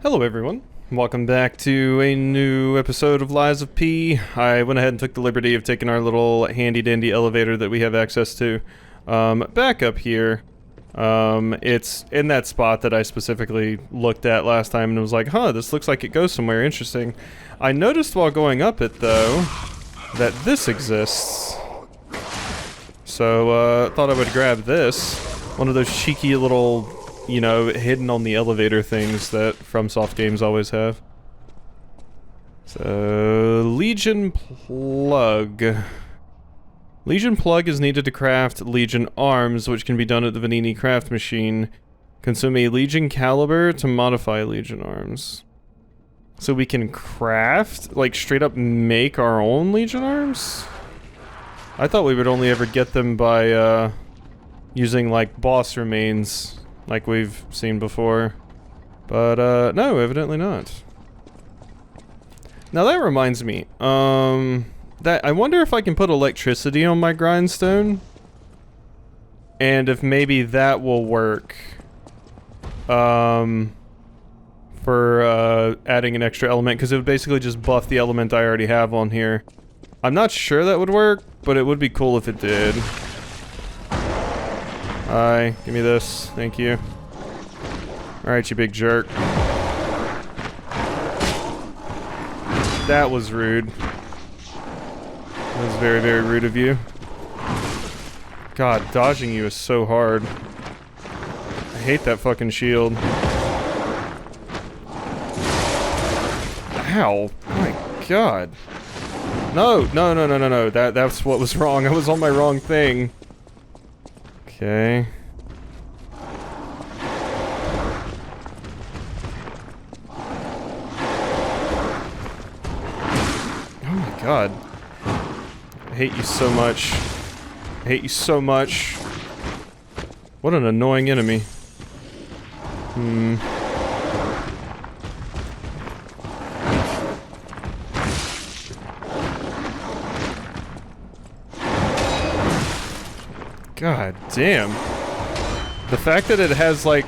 Hello everyone, welcome back to a new episode of Lies of P. I went ahead and took the liberty of taking our little handy dandy elevator that we have access to back up here. It's in that spot that I specifically looked at last time and was like, huh, this looks like it goes somewhere interesting. I noticed while going up it though, that this exists. So thought I would grab this. One of those cheeky little, you know, hidden on the elevator things that FromSoft games always have. So, Legion Plug. Legion Plug is needed to craft Legion Arms, which can be done at the Vanini craft machine. Consume a Legion Caliber to modify Legion Arms. So we can craft, like straight up make our own Legion Arms? I thought we would only ever get them by using like boss remains like we've seen before. But no, evidently not. Now that reminds me, that I wonder if I can put electricity on my grindstone, and if maybe that will work for adding an extra element, because it would basically just buff the element I already have on here. I'm not sure that would work, but it would be cool if it did. Hi, give me this, thank you. Alright, you big jerk. That was rude. That was very, very rude of you. God, dodging you is so hard. I hate that fucking shield. Ow! My God. No, no, no, no, no, no. That's what was wrong. I was on my wrong thing. Okay. Oh my God. I hate you so much. I hate you so much. What an annoying enemy. God damn. The fact that it has, like,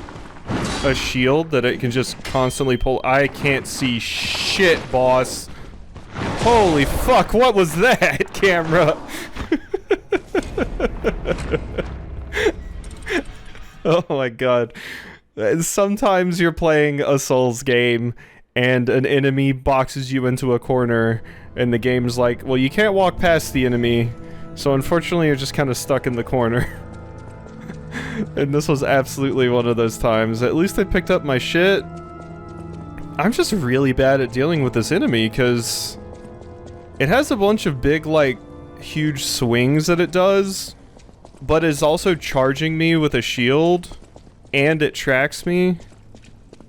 a shield that it can just constantly pull— I can't see shit, boss. Holy fuck, what was that, camera? Oh my God. Sometimes you're playing a Souls game and an enemy boxes you into a corner and the game's like, well, you can't walk past the enemy. So unfortunately, you're just kind of stuck in the corner. And this was absolutely one of those times. At least I picked up my shit. I'm just really bad at dealing with this enemy, because it has a bunch of big, like, huge swings that it does, but is also charging me with a shield, and it tracks me.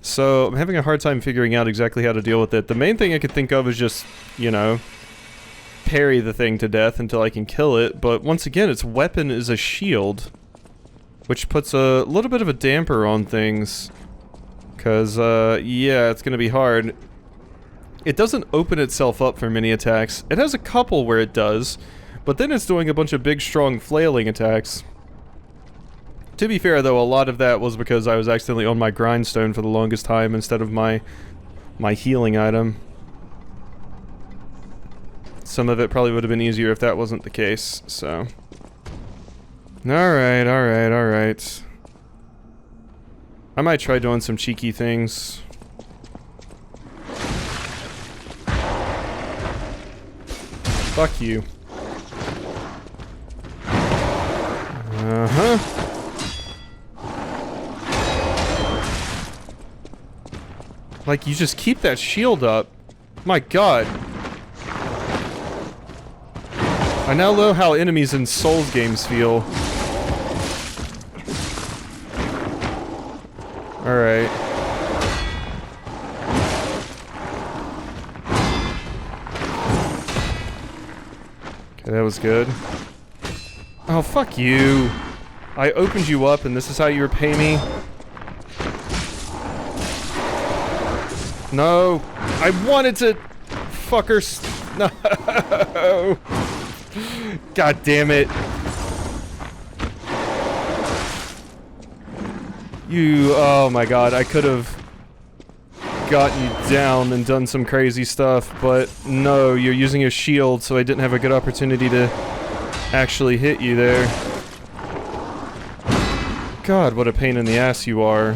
So I'm having a hard time figuring out exactly how to deal with it. The main thing I could think of is just, you know, parry the thing to death until I can kill it, but once again, its weapon is a shield, which puts a little bit of a damper on things, because, yeah, it's gonna be hard. It doesn't open itself up for many attacks. It has a couple where it does, but then it's doing a bunch of big, strong, flailing attacks. To be fair, though, a lot of that was because I was accidentally on my grindstone for the longest time instead of my healing item. Some of it probably would have been easier if that wasn't the case, so. Alright, alright, alright. I might try doing some cheeky things. Fuck you. Uh-huh. Like, you just keep that shield up. My God. I now know how enemies in Souls games feel. Alright. Okay, that was good. Oh, fuck you. I opened you up and this is how you repay me? No. I wanted to... Fuckers. No. God damn it. You, oh my God, I could have gotten you down and done some crazy stuff, but no, you're using a shield, so I didn't have a good opportunity to actually hit you there. God, what a pain in the ass you are.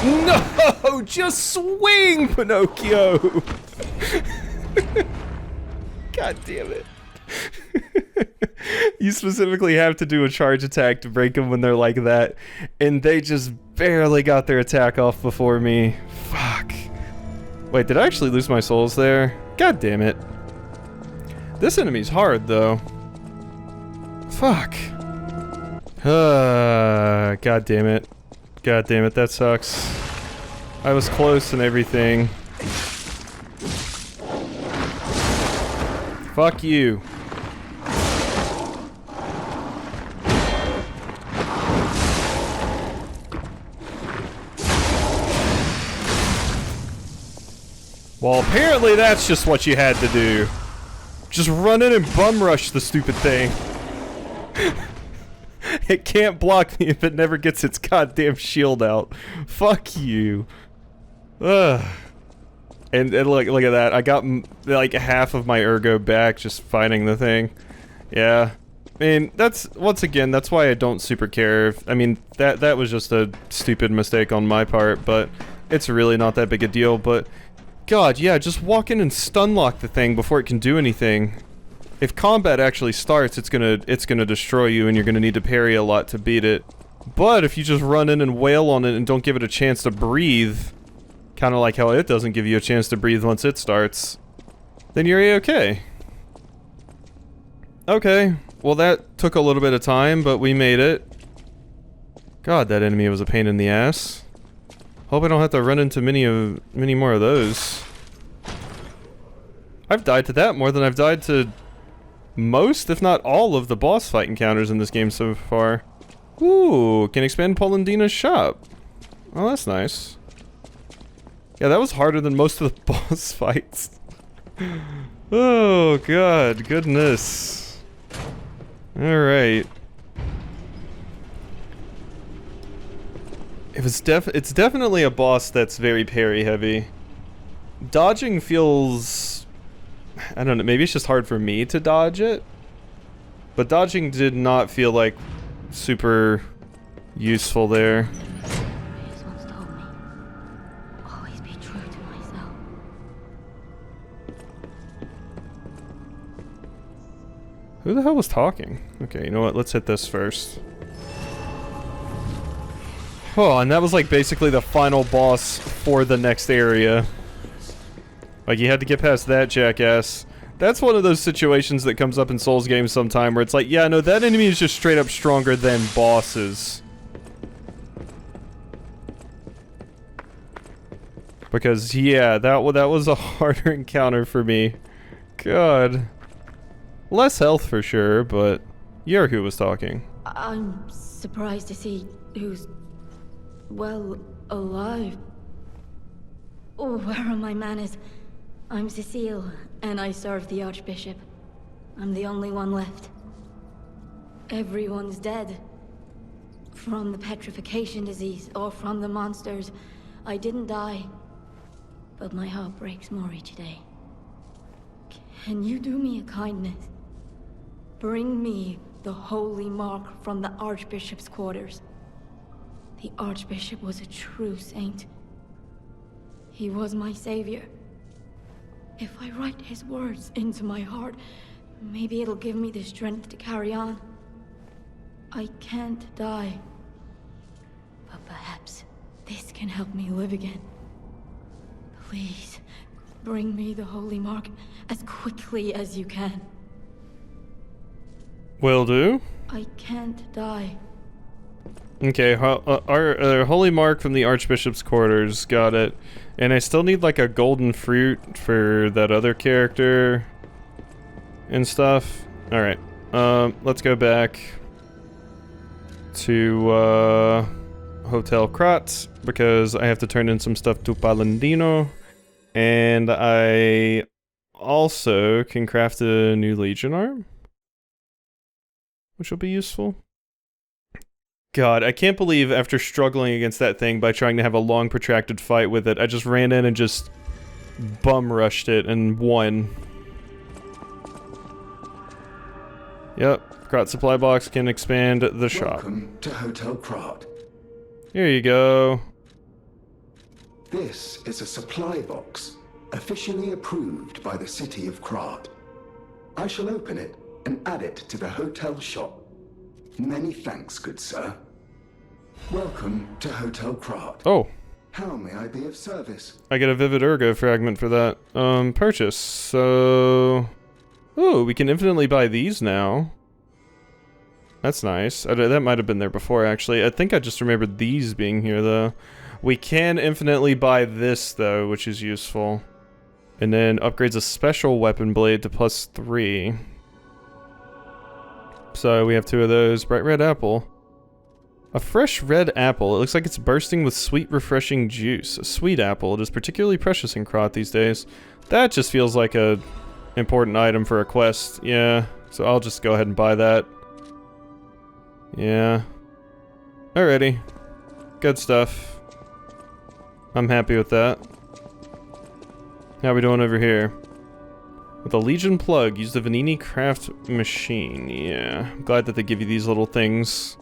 No! Just swing, Pinocchio! God damn it. You specifically have to do a charge attack to break them when they're like that, and they just barely got their attack off before me. Fuck. Wait, did I actually lose my souls there? God damn it. This enemy's hard, though. Fuck. God damn it. God damn it, that sucks. I was close and everything. Fuck you. Well, apparently that's just what you had to do. Just run in and bum rush the stupid thing. It can't block me if it never gets its goddamn shield out. Fuck you. Ugh. And look at that. I got like half of my ergo back just fighting the thing. Yeah. I mean, that's, once again, that's why I don't super care. I mean, that was just a stupid mistake on my part, but it's really not that big a deal. But God, yeah, just walk in and stun lock the thing before it can do anything. If combat actually starts, it's gonna destroy you, and you're gonna need to parry a lot to beat it. But if you just run in and wail on it and don't give it a chance to breathe, kind of like how it doesn't give you a chance to breathe once it starts, then you're A-okay. Okay, well that took a little bit of time, but we made it. God, that enemy was a pain in the ass. Hope I don't have to run into many more of those. I've died to that more than I've died to most, if not all, of the boss fight encounters in this game so far. Ooh, can expand Polendina's shop. Oh, that's nice. Yeah, that was harder than most of the boss fights. Oh, God, goodness. Alright. It's definitely a boss that's very parry heavy. Dodging feels... I don't know, maybe it's just hard for me to dodge it. But dodging did not feel like super useful there. Andreus once told me, always be true to myself. Who the hell was talking? Okay, you know what, let's hit this first. Oh, and that was like basically the final boss for the next area. Like, you had to get past that jackass. That's one of those situations that comes up in Souls games sometime where it's like, yeah, no, that enemy is just straight up stronger than bosses. Because, yeah, that was a harder encounter for me. God. Less health for sure, but you're who was talking. I'm surprised to see who's, well, alive. Oh, where are my manners? I'm Cecile, and I serve the Archbishop. I'm the only one left. Everyone's dead. From the petrification disease, or from the monsters. I didn't die. But my heart breaks more each day. Can you do me a kindness? Bring me the holy mark from the Archbishop's quarters. The Archbishop was a true saint. He was my savior. If I write his words into my heart, maybe it'll give me the strength to carry on. I can't die. But perhaps this can help me live again. Please, bring me the holy mark as quickly as you can. Will do. I can't die. Okay, our holy mark from the Archbishop's quarters, got it. And I still need like a golden fruit for that other character and stuff. Alright, let's go back to Hotel Krat, because I have to turn in some stuff to Palladino. And I also can craft a new Legion arm, which will be useful. God, I can't believe after struggling against that thing by trying to have a long, protracted fight with it, I just ran in and just bum rushed it and won. Yep, Krat supply box can expand the shop. Welcome to Hotel Krat. Here you go. This is a supply box, officially approved by the city of Krat. I shall open it and add it to the hotel shop. Many thanks, good sir. Welcome to Hotel Krat. Oh. How may I be of service? I get a Vivid Ergo fragment for that. Purchase. So... Ooh, we can infinitely buy these now. That's nice. That might have been there before, actually. I think I just remembered these being here, though. We can infinitely buy this, though, which is useful. And then upgrades a special weapon blade to +3. So we have 2 of those. Bright red apple. A fresh red apple. It looks like it's bursting with sweet, refreshing juice. A sweet apple. It is particularly precious in Krat these days. That just feels like a important item for a quest. Yeah. So I'll just go ahead and buy that. Yeah. Alrighty. Good stuff. I'm happy with that. How are we doing over here? With a Legion plug, use the Vanini craft machine. Yeah, I'm glad that they give you these little things.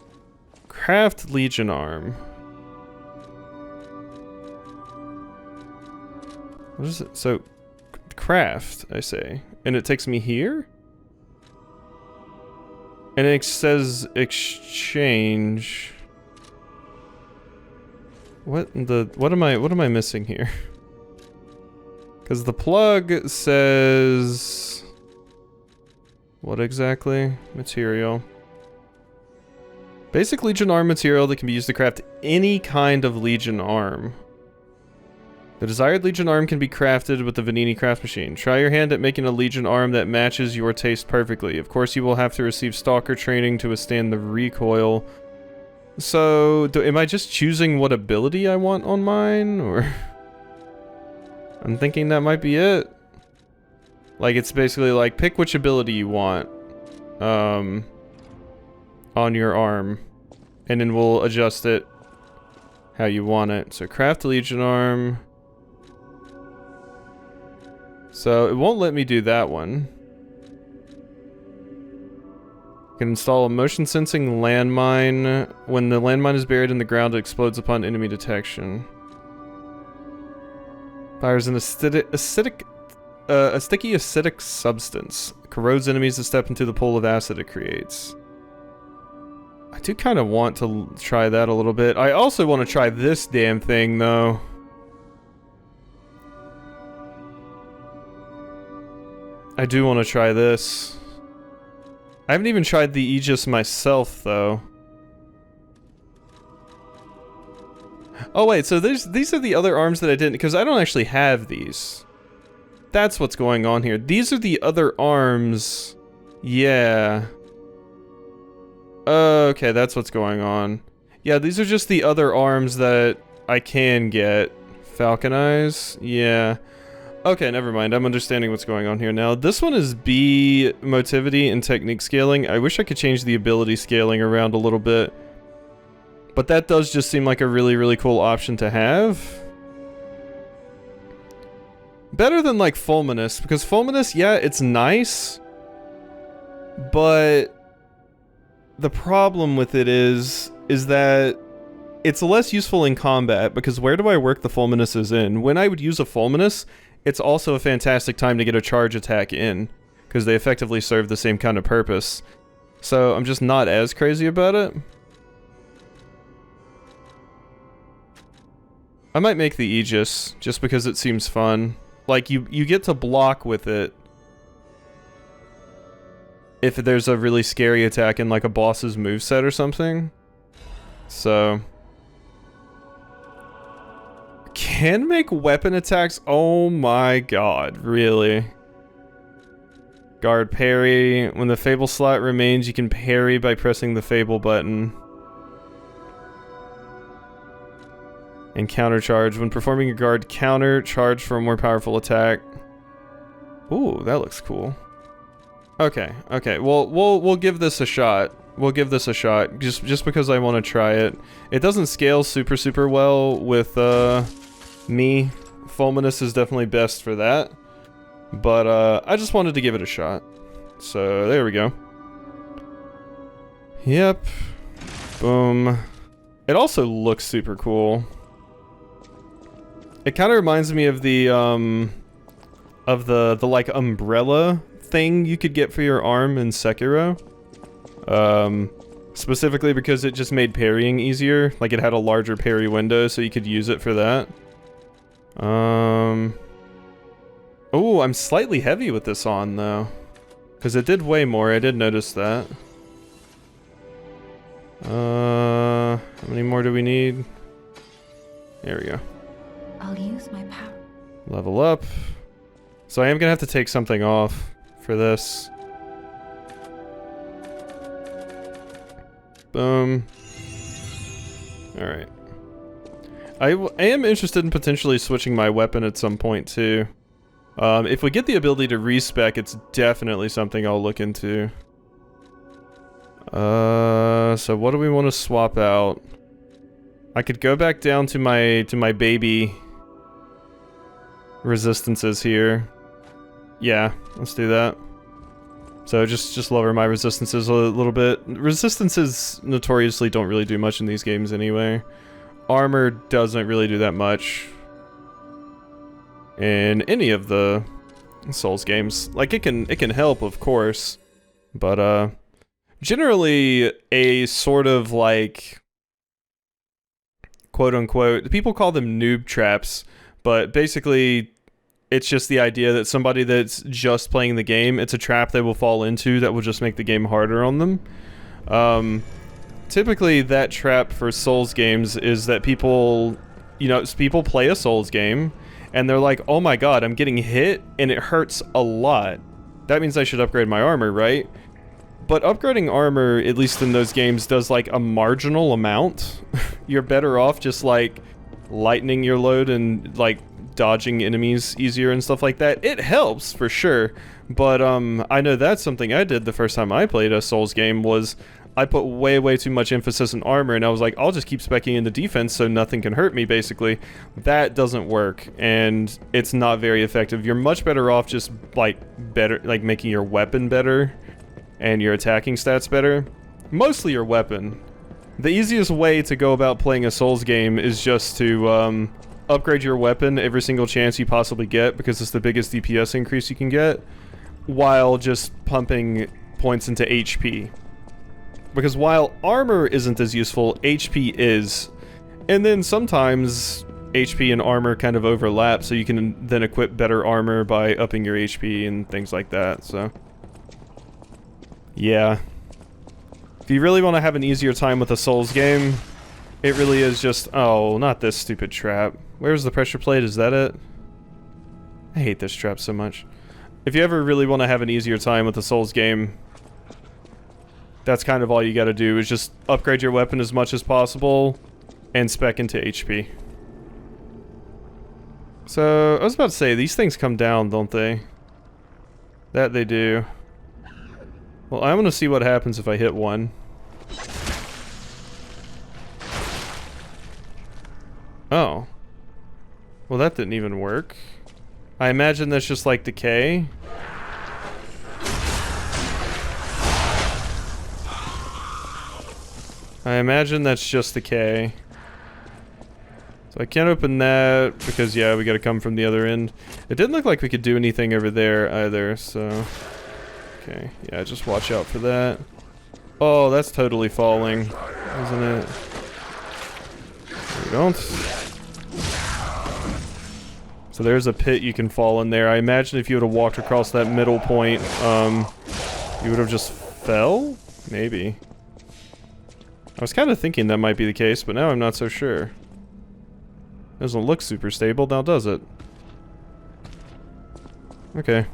Craft Legion arm. What is it? So, craft, I say. And it takes me here? And it says exchange. What am I missing here? Because the plug says... What exactly? Material. Basic Legion arm material that can be used to craft any kind of Legion arm. The desired Legion arm can be crafted with the Vanini craft machine. Try your hand at making a Legion arm that matches your taste perfectly. Of course, you will have to receive Stalker training to withstand the recoil. So, am I just choosing what ability I want on mine, or... I'm thinking that might be it. Like, it's basically like, pick which ability you want, on your arm, and then we'll adjust it how you want it. So, craft Legion arm. So, it won't let me do that one. You can install a motion sensing landmine. When the landmine is buried in the ground, it explodes upon enemy detection. Fires an sticky acidic substance. Corrodes enemies that step into the pool of acid it creates. I do kind of want to try that a little bit. I also want to try this damn thing, though. I do want to try this. I haven't even tried the Aegis myself, though. Oh wait, so these are the other arms that I didn't, because I don't actually have these. That's what's going on here. These are the other arms. Yeah. Okay, that's what's going on. Yeah, these are just the other arms that I can get. Falcon Eyes? Yeah. Okay, never mind. I'm understanding what's going on here now. This one is B motivity and technique scaling. I wish I could change the ability scaling around a little bit. But that does just seem like a really, really cool option to have. Better than, like, Fulminous, because Fulminous, yeah, it's nice. But the problem with it is that it's less useful in combat, because where do I work the Fulminuses in? When I would use a Fulminous, it's also a fantastic time to get a charge attack in, because they effectively serve the same kind of purpose. So I'm just not as crazy about it. I might make the Aegis, just because it seems fun. Like, you get to block with it if there's a really scary attack in, like, a boss's moveset or something. So... Can make weapon attacks? Oh my god, really? Guard parry. When the Fable slot remains, you can parry by pressing the Fable button. And counter charge. When performing a guard counter, charge for a more powerful attack. Ooh, that looks cool. Okay, okay. Well, we'll give this a shot. We'll give this a shot, just because I want to try it. It doesn't scale super well with me. Fulminous is definitely best for that. But I just wanted to give it a shot. So there we go. Yep. Boom. It also looks super cool. It kind of reminds me of the like umbrella thing you could get for your arm in Sekiro. Specifically because it just made parrying easier. Like it had a larger parry window, so you could use it for that. Oh, I'm slightly heavy with this on though, because it did weigh more. I did notice that. How many more do we need? There we go. I'll use my power. Level up. So I am gonna have to take something off for this. Boom. Alright. I am interested in potentially switching my weapon at some point too. If we get the ability to respec, it's definitely something I'll look into. So what do we want to swap out? I could go back down to my baby resistances here. Yeah, let's do that. So just lower my resistances a little bit. Resistances notoriously don't really do much in these games anyway. Armor doesn't really do that much in any of the Souls games. Like it can help, of course, but generally a sort of like quote unquote, people call them noob traps, but basically it's just the idea that somebody that's just playing the game, it's a trap they will fall into that will just make the game harder on them. Typically that trap for Souls games is that people, you know, people play a Souls game and they're like, oh my god, I'm getting hit and it hurts a lot. That means I should upgrade my armor, right? But upgrading armor, at least in those games, does like a marginal amount. You're better off just like lightening your load and like dodging enemies easier and stuff like that. It helps for sure, but I know that's something I did the first time I played a Souls game was I put way too much emphasis on armor and I was like, I'll just keep speccing into defense so nothing can hurt me, basically. That doesn't work and it's not very effective. You're much better off just like making your weapon better and your attacking stats better. Mostly your weapon. The easiest way to go about playing a Souls game is just to upgrade your weapon every single chance you possibly get, because it's the biggest DPS increase you can get, while just pumping points into HP. Because while armor isn't as useful, HP is. And then sometimes HP and armor kind of overlap, so you can then equip better armor by upping your HP and things like that, so. Yeah. If you really want to have an easier time with a Souls game, it really is just... Oh, not this stupid trap. Where's the pressure plate? Is that it? I hate this trap so much. If you ever really want to have an easier time with a Souls game, that's kind of all you gotta do, is just upgrade your weapon as much as possible and spec into HP. So, I was about to say, these things come down, don't they? That they do. Well, I'm gonna see what happens if I hit one. Oh. Well, that didn't even work. I imagine that's just like decay. I imagine that's just decay. So I can't open that because, yeah, we gotta come from the other end. It didn't look like we could do anything over there either, so... Okay, yeah, just watch out for that. Oh, that's totally falling, isn't it? We don't. So there's a pit you can fall in there. I imagine if you would have walked across that middle point, you would have just fell? Maybe. I was kind of thinking that might be the case, but now I'm not so sure. Doesn't look super stable, now does it? Okay.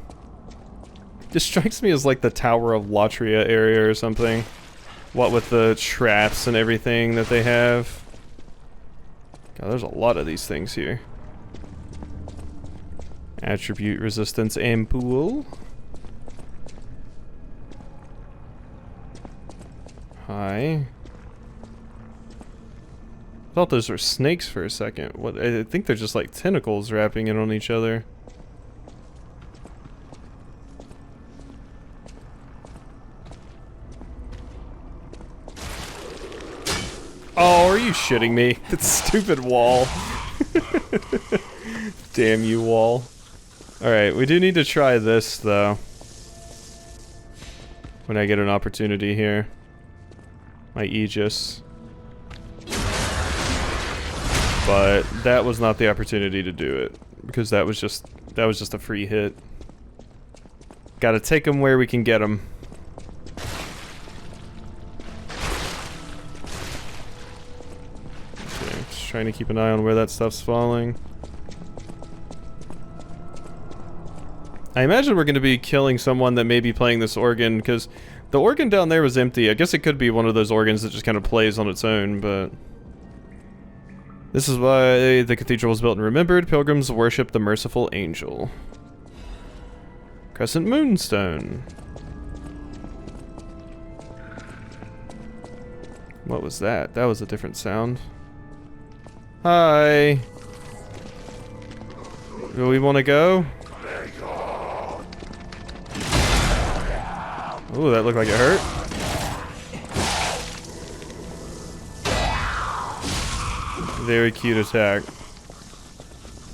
This strikes me as like the Tower of Latria area or something. What with the traps and everything that they have. God, there's a lot of these things here. Attribute resistance ampoule. Hi. I thought those were snakes for a second. What? I think they're just like tentacles wrapping in on each other. Oh, are you shitting me? That stupid wall. Damn you, wall. Alright, we do need to try this, though. When I get an opportunity here. My Aegis. But that was not the opportunity to do it. Because that was just a free hit. Gotta take them where we can get them. Trying to keep an eye on where that stuff's falling. I imagine we're going to be killing someone that may be playing this organ, because the organ down there was empty. I guess it could be one of those organs that just kind of plays on its own, but... This is why the cathedral was built and remembered. Pilgrims worship the merciful angel. Crescent Moonstone. What was that? That was a different sound. Hi. Do we want to go? Ooh, that looked like it hurt. Very cute attack.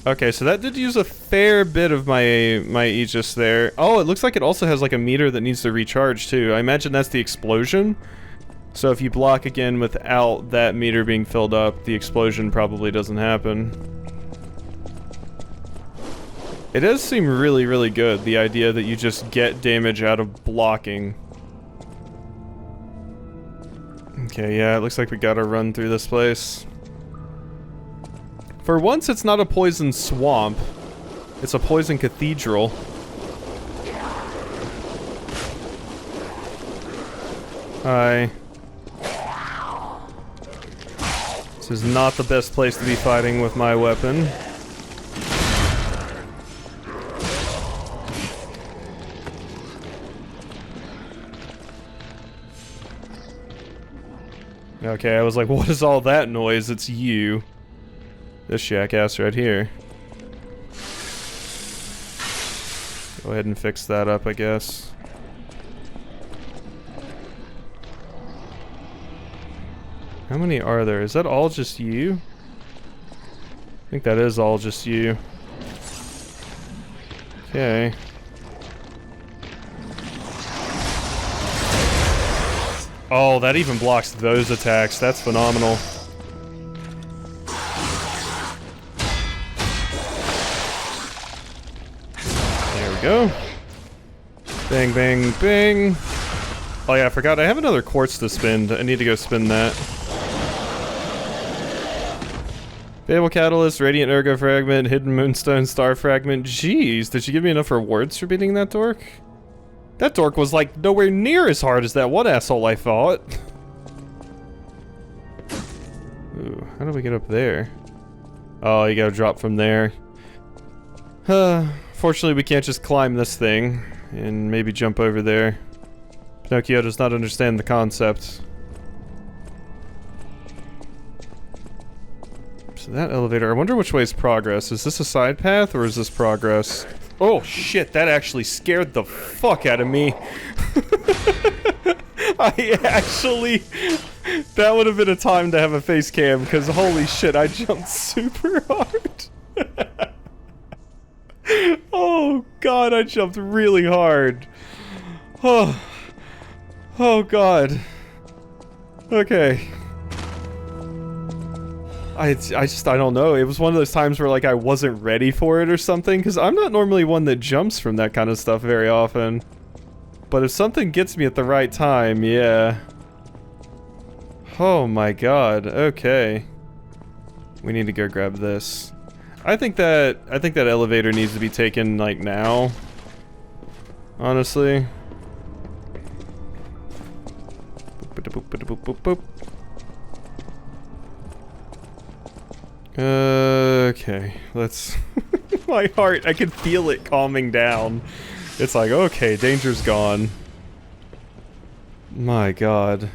Okay, so that did use a fair bit of my Aegis there. Oh, it looks like it also has like a meter that needs to recharge too. I imagine that's the explosion. So if you block again without that meter being filled up, the explosion probably doesn't happen. It does seem really, really good, the idea that you just get damage out of blocking. Okay, yeah, it looks like we gotta run through this place. For once, it's not a poison swamp. It's a poison cathedral. Hi. This is not the best place to be fighting with my weapon. Okay, I was like, what is all that noise? It's you. This jackass right here. Go ahead and fix that up, I guess. How many are there? Is that all just you? I think that is all just you. Okay. Oh, that even blocks those attacks. That's phenomenal. There we go. Bang, bang, bang. Oh yeah, I forgot. I have another quartz to spend. I need to go spend that. Fable Catalyst, Radiant Ergo Fragment, Hidden Moonstone Star Fragment. Jeez, did she give me enough rewards for beating that dork? That dork was like nowhere near as hard as that one asshole I fought. Ooh, how do we get up there? Oh, you gotta drop from there. Fortunately, we can't just climb this thing and maybe jump over there. Pinocchio does not understand the concept. So that elevator, I wonder which way is progress. Is this a side path or is this progress? Oh shit, that actually scared the fuck out of me. That would have been a time to have a face cam, because holy shit, I jumped super hard. Oh god, I jumped really hard. Oh, oh god. Okay. I don't know. It was one of those times where like I wasn't ready for it or something, because I'm not normally one that jumps from that kind of stuff very often. But if something gets me at the right time, yeah. Oh my god. Okay. We need to go grab this. I think that elevator needs to be taken like now. Honestly. Okay, let's... My heart, I can feel it calming down. It's like, okay, danger's gone. My god.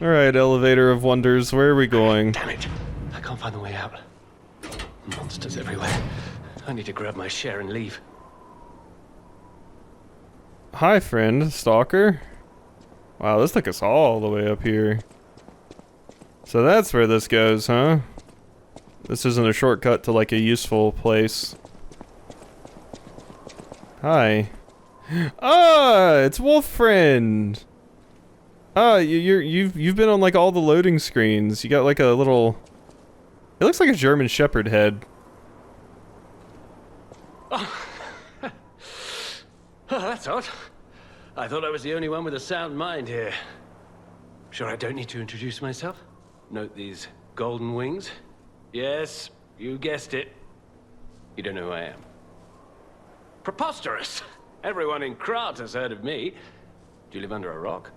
Alright, elevator of wonders, where are we going? Damn it. I can't find the way out. Monsters everywhere. I need to grab my share and leave. Hi, friend, stalker. Wow, this took us all the way up here. So that's where this goes, huh? This isn't a shortcut to like a useful place. Hi. Ah, it's Wolf Friend. Ah, you've been on like all the loading screens. You got like a little. It looks like a German Shepherd head. Oh, that's odd. I thought I was the only one with a sound mind here. Sure I don't need to introduce myself? Note these golden wings? Yes, you guessed it. You don't know who I am. Preposterous! Everyone in Krat has heard of me. Do you live under a rock?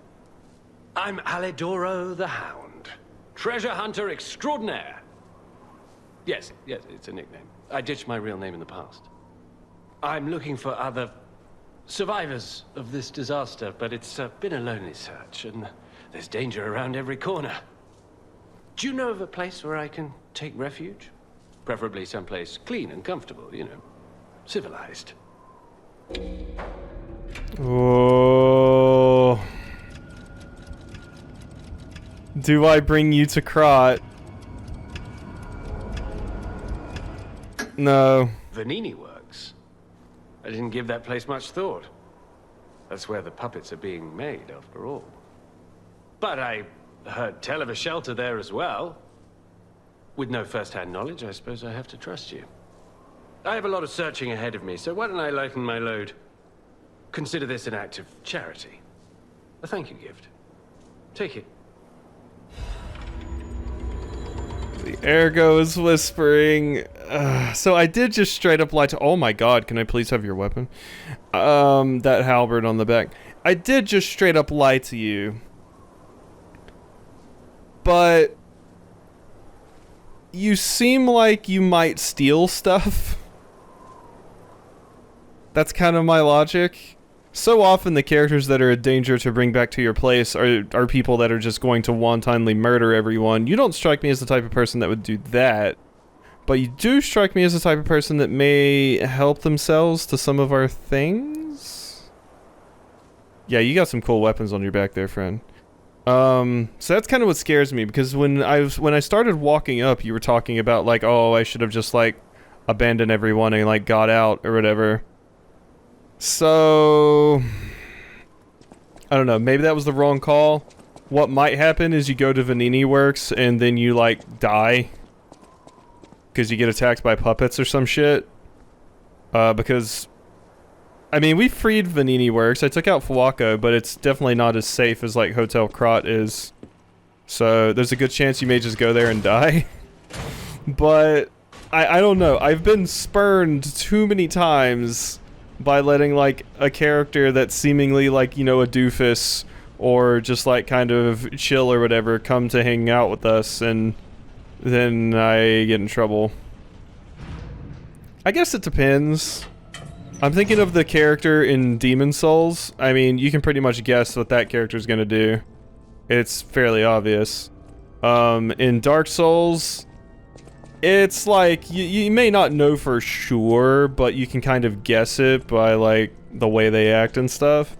I'm Alidoro the Hound. Treasure hunter extraordinaire. Yes, it's a nickname. I ditched my real name in the past. I'm looking for other survivors of this disaster, but it's been a lonely search, and there's danger around every corner. Do you know of a place where I can take refuge? Preferably someplace clean and comfortable, you know, civilized. Oh. Do I bring you to Krat? No. Vanini Works. I didn't give that place much thought. That's where the puppets are being made, after all. But I heard tell of a shelter there as well. With no first-hand knowledge, I suppose I have to trust you. I have a lot of searching ahead of me, so why don't I lighten my load? Consider this an act of charity. A thank you gift. Take it. The ergo is whispering. So I did just straight up lie to. Oh my god, can I please have your weapon? That halberd on the back. I did just straight up lie to you. But you seem like you might steal stuff. That's kind of my logic. So often the characters that are a danger to bring back to your place are people that are just going to wantonly murder everyone. You don't strike me as the type of person that would do that. But you do strike me as the type of person that may help themselves to some of our things. Yeah, you got some cool weapons on your back there, friend. So that's kind of what scares me, because when I started walking up, you were talking about like, oh, I should have just like abandoned everyone and like got out or whatever. So I don't know, maybe that was the wrong call. What might happen is you go to Vanini Works and then you like die because you get attacked by puppets or some shit. Because I mean, we freed Vanini Works. I took out Fuwako, but it's definitely not as safe as like Hotel Krat is. So there's a good chance you may just go there and die. But I don't know. I've been spurned too many times by letting like a character that's seemingly like, you know, a doofus or just like kind of chill or whatever come to hang out with us, and then I get in trouble. I guess it depends. I'm thinking of the character in Demon Souls. I mean, you can pretty much guess what that character's gonna do. It's fairly obvious. In Dark Souls, it's like, you may not know for sure, but you can kind of guess it by like the way they act and stuff.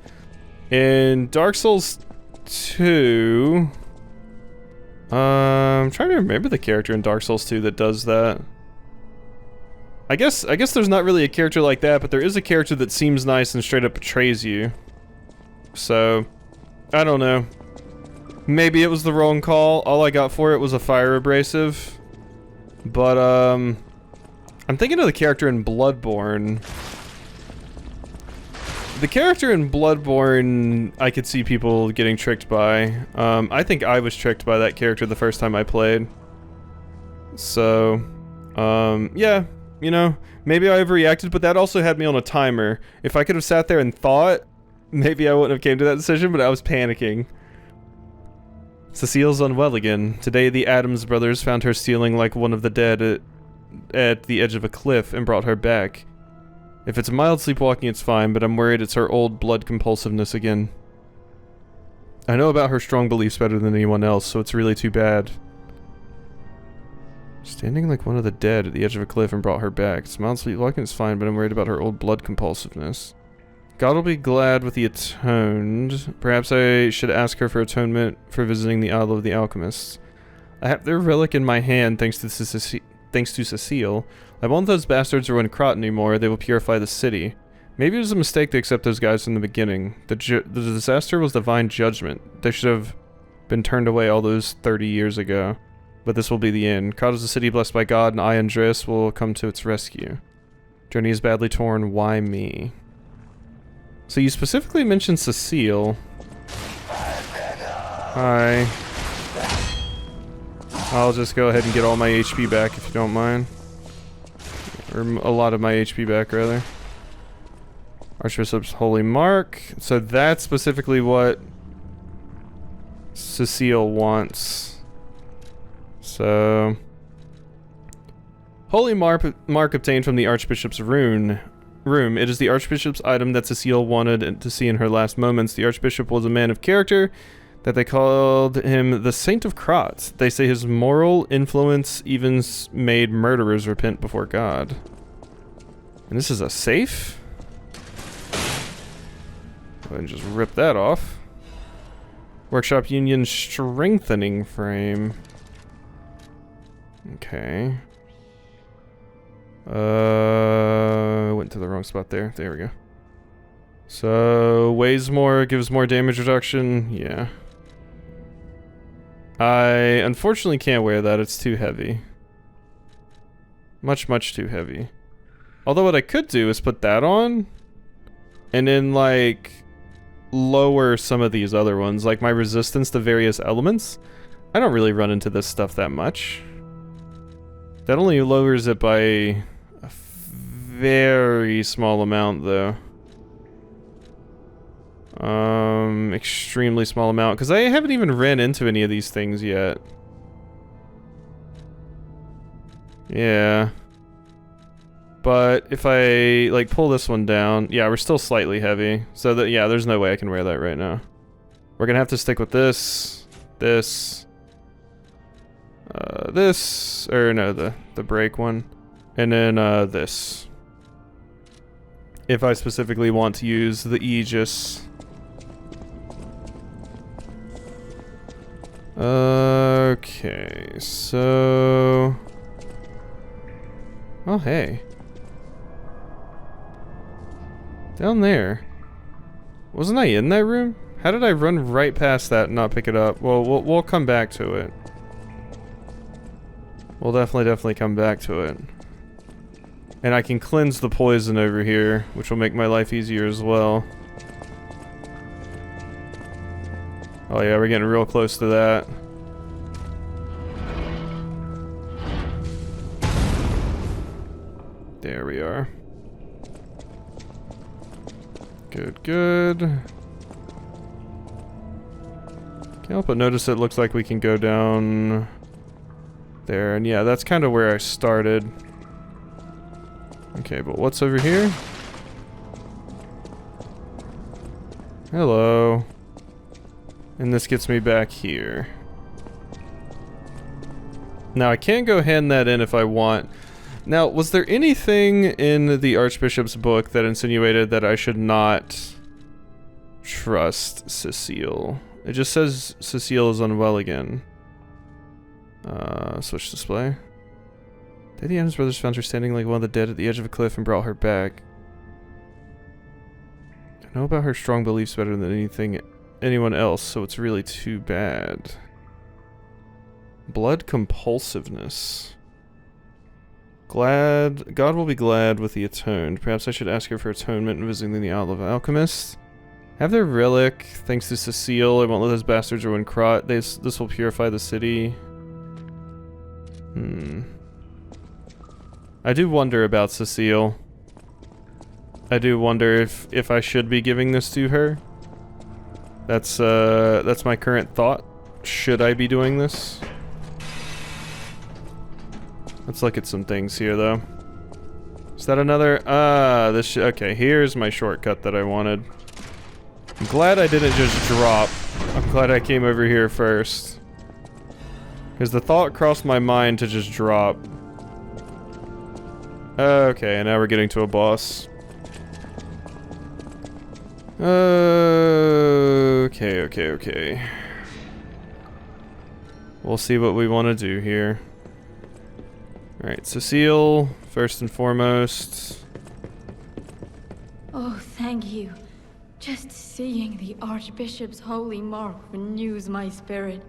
In Dark Souls 2, I'm trying to remember the character in Dark Souls 2 that does that. I guess there's not really a character like that, but there is a character that seems nice and straight up betrays you. So, I don't know. Maybe it was the wrong call. All I got for it was a fire abrasive. But, I'm thinking of the character in Bloodborne. The character in Bloodborne, I could see people getting tricked by. I think I was tricked by that character the first time I played. So, yeah. You know, maybe I overreacted, but that also had me on a timer. If I could have sat there and thought, maybe I wouldn't have came to that decision, but I was panicking. Cecile's unwell again. Today the Addams brothers found her stealing like one of the dead at the edge of a cliff and brought her back. If it's mild sleepwalking, it's fine, but I'm worried it's her old blood compulsiveness again. I know about her strong beliefs better than anyone else, so it's really too bad. Standing like one of the dead at the edge of a cliff and brought her back. It's mild sleepwalking, it's fine, but I'm worried about her old blood compulsiveness. God will be glad with the atoned. Perhaps I should ask her for atonement for visiting the Isle of the Alchemists. I have their relic in my hand thanks to Cecile. I won't let those bastards ruin Krat anymore. They will purify the city. Maybe it was a mistake to accept those guys from the beginning. The disaster was divine judgment. They should have been turned away all those 30 years ago. But this will be the end. Krat is a city blessed by God, and I, Andreus, will come to its rescue. Journey is badly torn. Why me? So you specifically mentioned Cecile. Hi. I'll just go ahead and get all my HP back if you don't mind. Or a lot of my HP back, rather. Archbishop's Holy Mark. So that's specifically what Cecile wants. So... Holy Mark obtained from the Archbishop's room. It is the Archbishop's item that Cecile wanted to see in her last moments. The Archbishop was a man of character, that they called him the Saint of Krat. They say his moral influence even made murderers repent before God. And this is a safe? Go ahead and just rip that off. Workshop Union strengthening frame. Okay. Went to the wrong spot there. There we go. So, weighs more, gives more damage reduction. Yeah. I unfortunately can't wear that. It's too heavy. Much, much too heavy. Although what I could do is put that on. And then, like, lower some of these other ones. Like my resistance to various elements. I don't really run into this stuff that much. That only lowers it by a very small amount, though. Extremely small amount, because I haven't even ran into any of these things yet. Yeah. But if I, like, pull this one down, yeah, we're still slightly heavy. So that, yeah, there's no way I can wear that right now. We're gonna have to stick with this, or no, the break one, and then this. If I specifically want to use the Aegis. Okay, so... Oh, hey. Down there. Wasn't I in that room? How did I run right past that and not pick it up? Well, we'll come back to it. We'll definitely come back to it. And I can cleanse the poison over here, which will make my life easier as well. Oh yeah, we're getting real close to that. There we are. Good, good. Can't help but notice it looks like we can go down there, and yeah, that's kind of where I started. Okay, but what's over here? Hello. And this gets me back here. Now, I can go hand that in if I want. Now, was there anything in the Archbishop's book that insinuated that I should not trust Cecile? It just says Cecile is unwell again. Switch display. The Andreus brothers found her standing like one of the dead at the edge of a cliff and brought her back. I know about her strong beliefs better than anyone else, so it's really too bad. Blood compulsiveness. God will be glad with the atoned. Perhaps I should ask her for atonement and visiting the Isle of Alchemists. Have their relic, thanks to Cecile. I won't let those bastards ruin Krat. This will purify the city. I do wonder about Cecile. I do wonder if I should be giving this to her. That's my current thought. Should I be doing this? Let's look at some things here, though. Is that another? Okay, here's my shortcut that I wanted. I'm glad I didn't just drop. I'm glad I came over here first. Because the thought crossed my mind to just drop. Okay, and now we're getting to a boss. Okay. We'll see what we want to do here. Alright, Cecile, first and foremost. Oh, thank you. Just seeing the Archbishop's holy mark renews my spirit.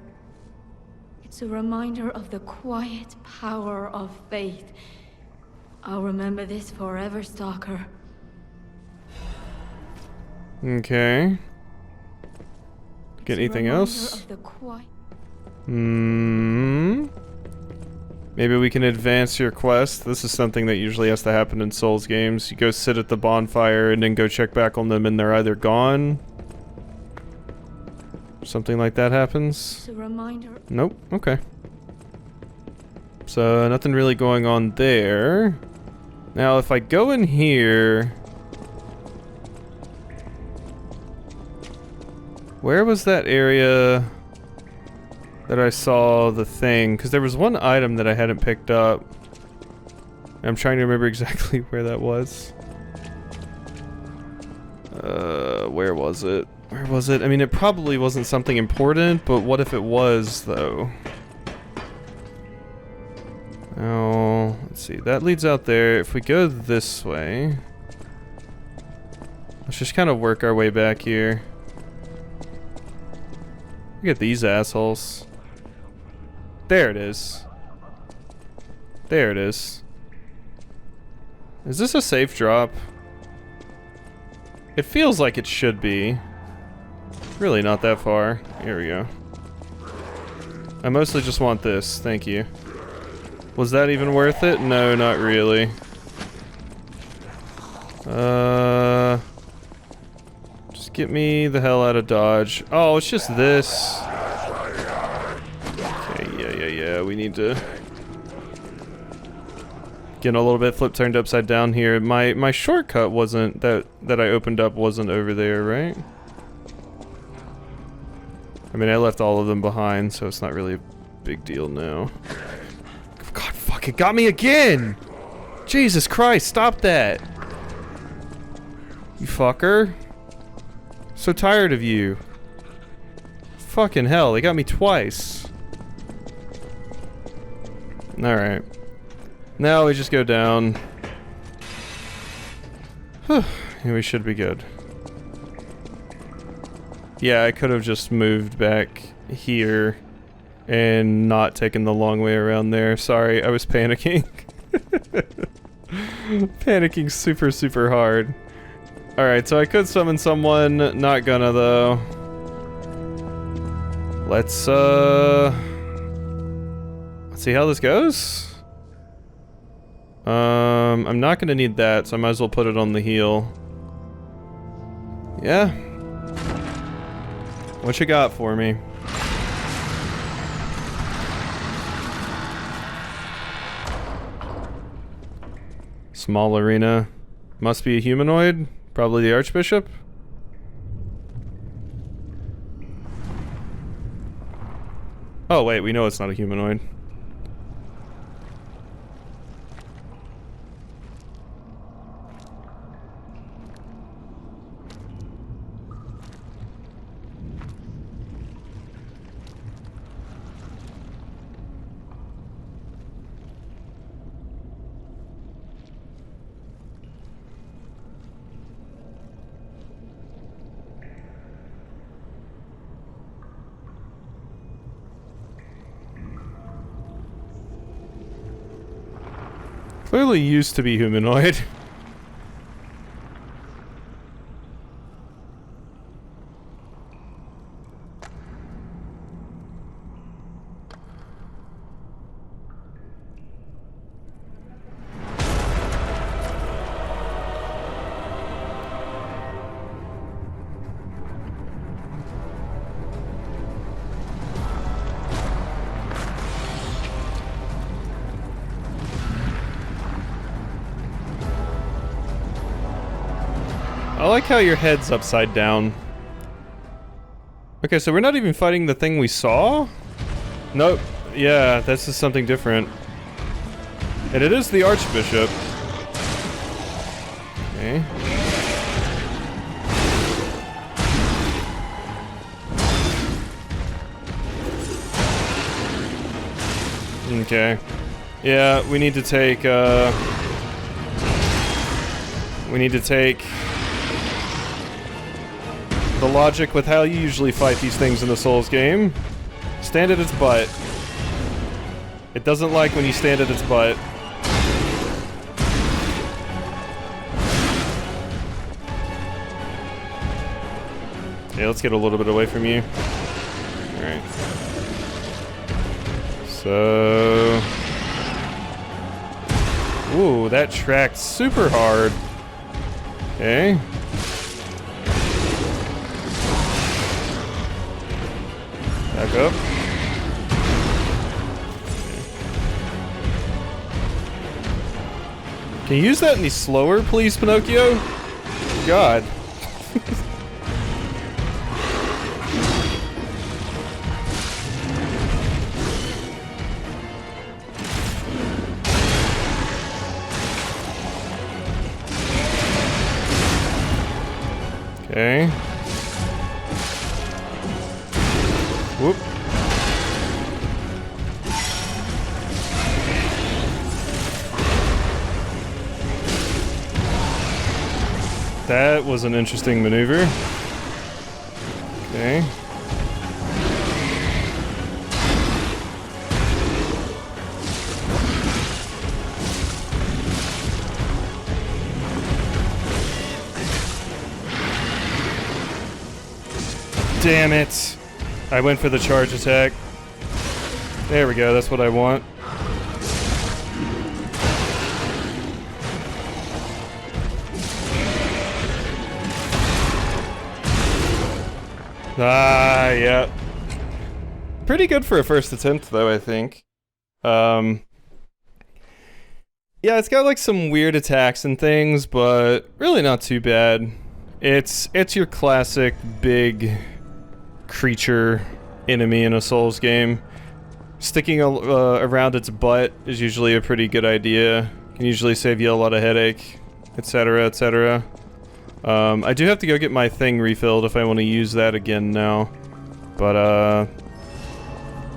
It's a reminder of the quiet power of faith. I'll remember this forever, Stalker. Okay. Get anything else? Maybe we can advance your quest. This is something that usually has to happen in Souls games. You go sit at the bonfire and then go check back on them and they're either gone. Something like that happens. It's a reminder. Nope. Okay. So nothing really going on there. Now if I go in here... Where was that area that I saw the thing? Because there was one item that I hadn't picked up. I'm trying to remember exactly where that was. Where was it? Where was it? I mean, it probably wasn't something important, but what if it was, though? Oh, let's see. That leads out there. If we go this way... Let's just kind of work our way back here. Look at these assholes. There it is. There it is. Is this a safe drop? It feels like it should be. Really not that far. Here we go. I mostly just want this. Thank you. Was that even worth it? No, not really. Just get me the hell out of Dodge. Oh, it's just this. Okay, yeah. We need to... Getting a little bit flip turned upside down here. My shortcut wasn't... That I opened up wasn't over there, right? I mean, I left all of them behind, so it's not really a big deal now. God, fuck, it got me again! Jesus Christ, stop that! You fucker. So tired of you. Fucking hell, they got me twice. Alright. Now we just go down. Whew, we should be good. Yeah, I could have just moved back here and not taken the long way around there. Sorry, I was panicking. Panicking super hard. Alright, so I could summon someone, not gonna though. Let's see how this goes. I'm not gonna need that, so I might as well put it on the heal. Yeah. What you got for me? Small arena. Must be a humanoid. Probably the Archbishop. Oh wait, we know it's not a humanoid. Clearly used to be humanoid. like how your head's upside down. Okay, so we're not even fighting the thing we saw? Nope. Yeah, this is something different. And it is the Archbishop. Okay. Okay. Yeah, we need to take, we need to take the logic with how you usually fight these things in the Souls game. Stand at its butt. It doesn't like when you stand at its butt. Okay, let's get a little bit away from you. Alright. So... Ooh, that tracked super hard. Okay. Back up. Can you use that any slower, please, Pinocchio? God. Okay. Whoop. That was an interesting maneuver. Okay. Damn it! I went for the charge attack. There we go, that's what I want. Ah, yeah. Pretty good for a first attempt, though, I think. Yeah, it's got like some weird attacks and things, but really not too bad. It's your classic big creature enemy in a Souls game. Sticking around its butt is usually a pretty good idea. Can usually save you a lot of headache, etc., etc. I do have to go get my thing refilled if I want to use that again now. But,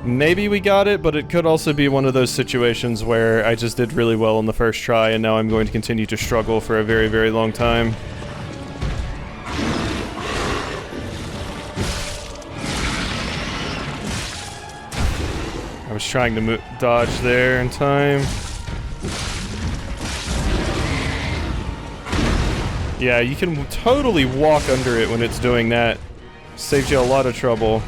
maybe we got it, but it could also be one of those situations where I just did really well on the first try and now I'm going to continue to struggle for a very, very long time. I was trying to dodge there in time. Yeah, you can totally walk under it when it's doing that. Saves you a lot of trouble.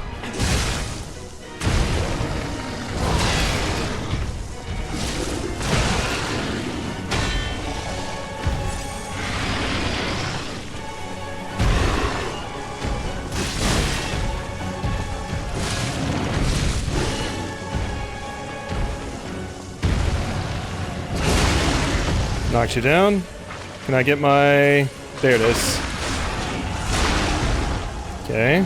Knocks you down. Can I get my... There it is. Okay.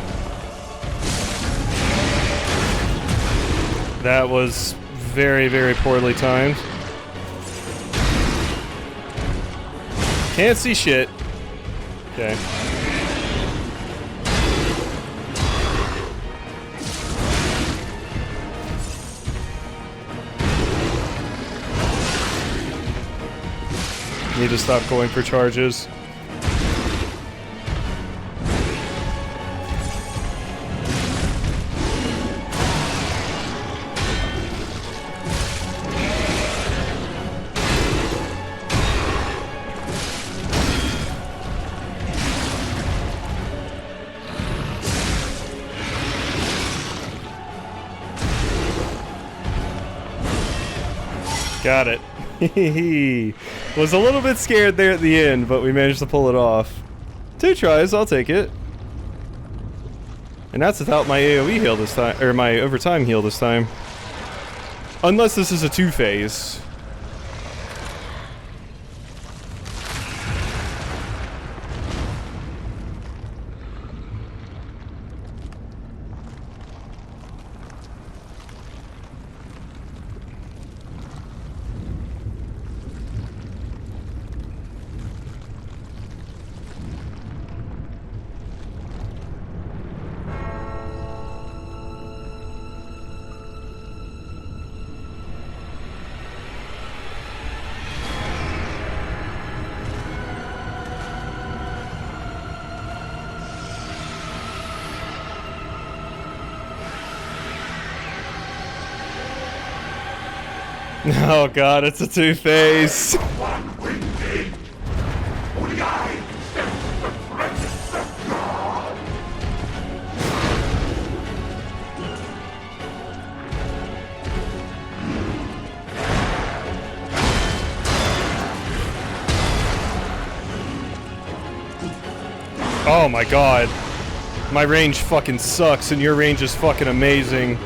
That was very, very poorly timed. Can't see shit. Okay. Need to stop going for charges. Got it. Was a little bit scared there at the end, but we managed to pull it off. 2 tries, I'll take it. And that's without my AoE heal this time, or my overtime heal this time. Unless this is a 2-phase. Oh god, it's a Two-Face. Oh my god. My range fucking sucks and your range is fucking amazing.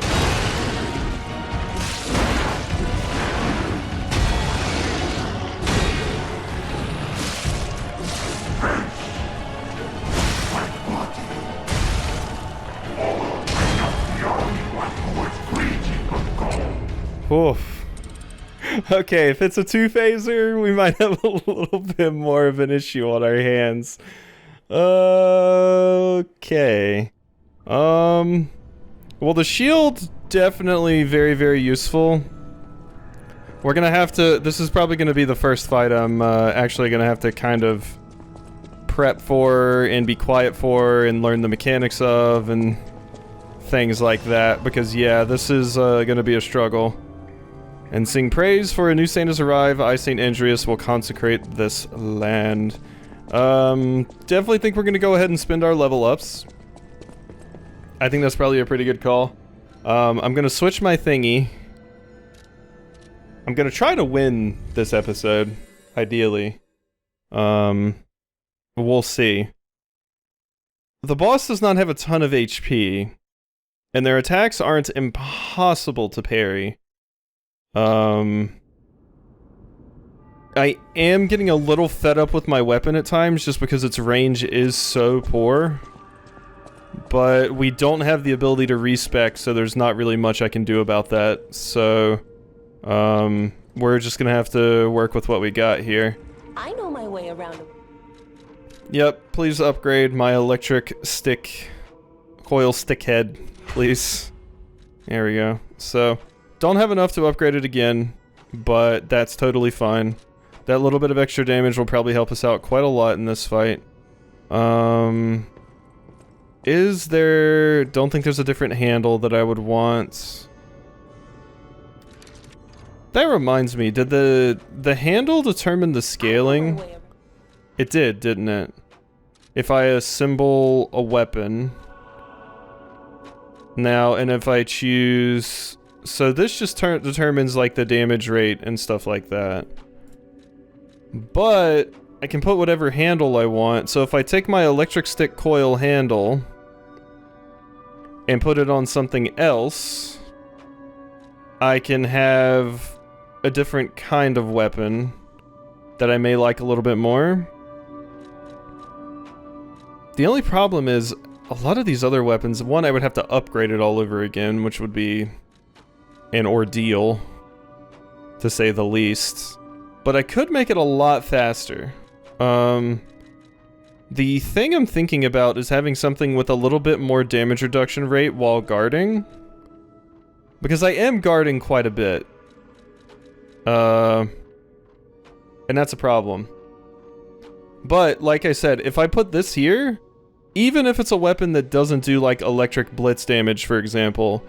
Oof. Okay, if it's a two-phaser, we might have a little bit more of an issue on our hands. Okay. Well, the shield definitely very, very useful. We're gonna have to... This is probably gonna be the first fight I'm actually gonna have to kind of prep for and be quiet for and learn the mechanics of and things like that. Because, yeah, this is gonna be a struggle. And sing praise for a new saint has arrived. I, Saint Andreus, will consecrate this land. Definitely think we're gonna go ahead and spend our level ups. I think that's probably a pretty good call. I'm gonna switch my thingy. I'm gonna try to win this episode, ideally. We'll see. The boss does not have a ton of HP, and their attacks aren't impossible to parry. I am getting a little fed up with my weapon at times just because its range is so poor. But we don't have the ability to respec, so there's not really much I can do about that. So, we're just gonna have to work with what we got here. I know my way around. Yep, please upgrade my electric stick, coil stick head, please. There we go. So, don't have enough to upgrade it again, but that's totally fine. That little bit of extra damage will probably help us out quite a lot in this fight. Is there... Don't think there's a different handle that I would want. That reminds me, did the handle determine the scaling? It did, didn't it? If I assemble a weapon. Now, and if I choose... So this just determines like the damage rate and stuff like that. But I can put whatever handle I want. So if I take my electric stick coil handle and put it on something else, I can have a different kind of weapon that I may like a little bit more. The only problem is a lot of these other weapons, one, I would have to upgrade it all over again, which would be an ordeal, to say the least. But I could make it a lot faster. The thing I'm thinking about is having something with a little bit more damage reduction rate while guarding. Because I am guarding quite a bit. And that's a problem. But, like I said, if I put this here, even if it's a weapon that doesn't do, like, electric blitz damage, for example,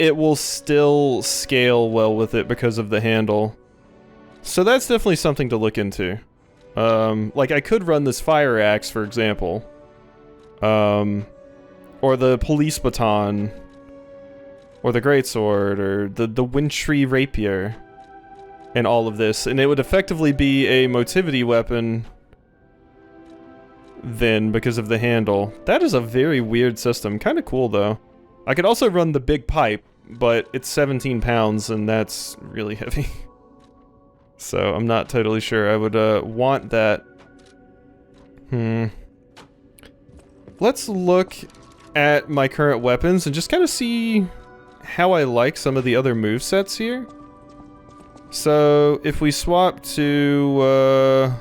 it will still scale well with it because of the handle. So that's definitely something to look into. Like, I could run this fire axe, for example. Or the police baton. Or the greatsword, or the wintry rapier. And all of this. And it would effectively be a motivity weapon then, because of the handle. That is a very weird system. Kind of cool, though. I could also run the big pipe, but it's 17 pounds, and that's really heavy. So, I'm not totally sure I would want that. Let's look at my current weapons and just kind of see how I like some of the other movesets here. So, if we swap to,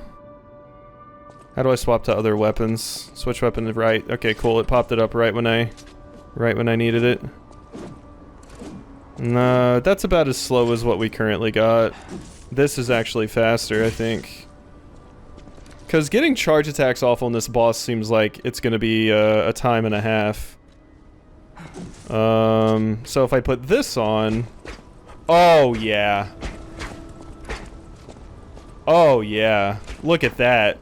how do I swap to other weapons? Switch weapon to right. Okay, cool. It popped it up right when I needed it. No, that's about as slow as what we currently got. This is actually faster, I think. Because getting charge attacks off on this boss seems like it's going to be a time and a half. So if I put this on, Oh, yeah. Oh, yeah. Look at that.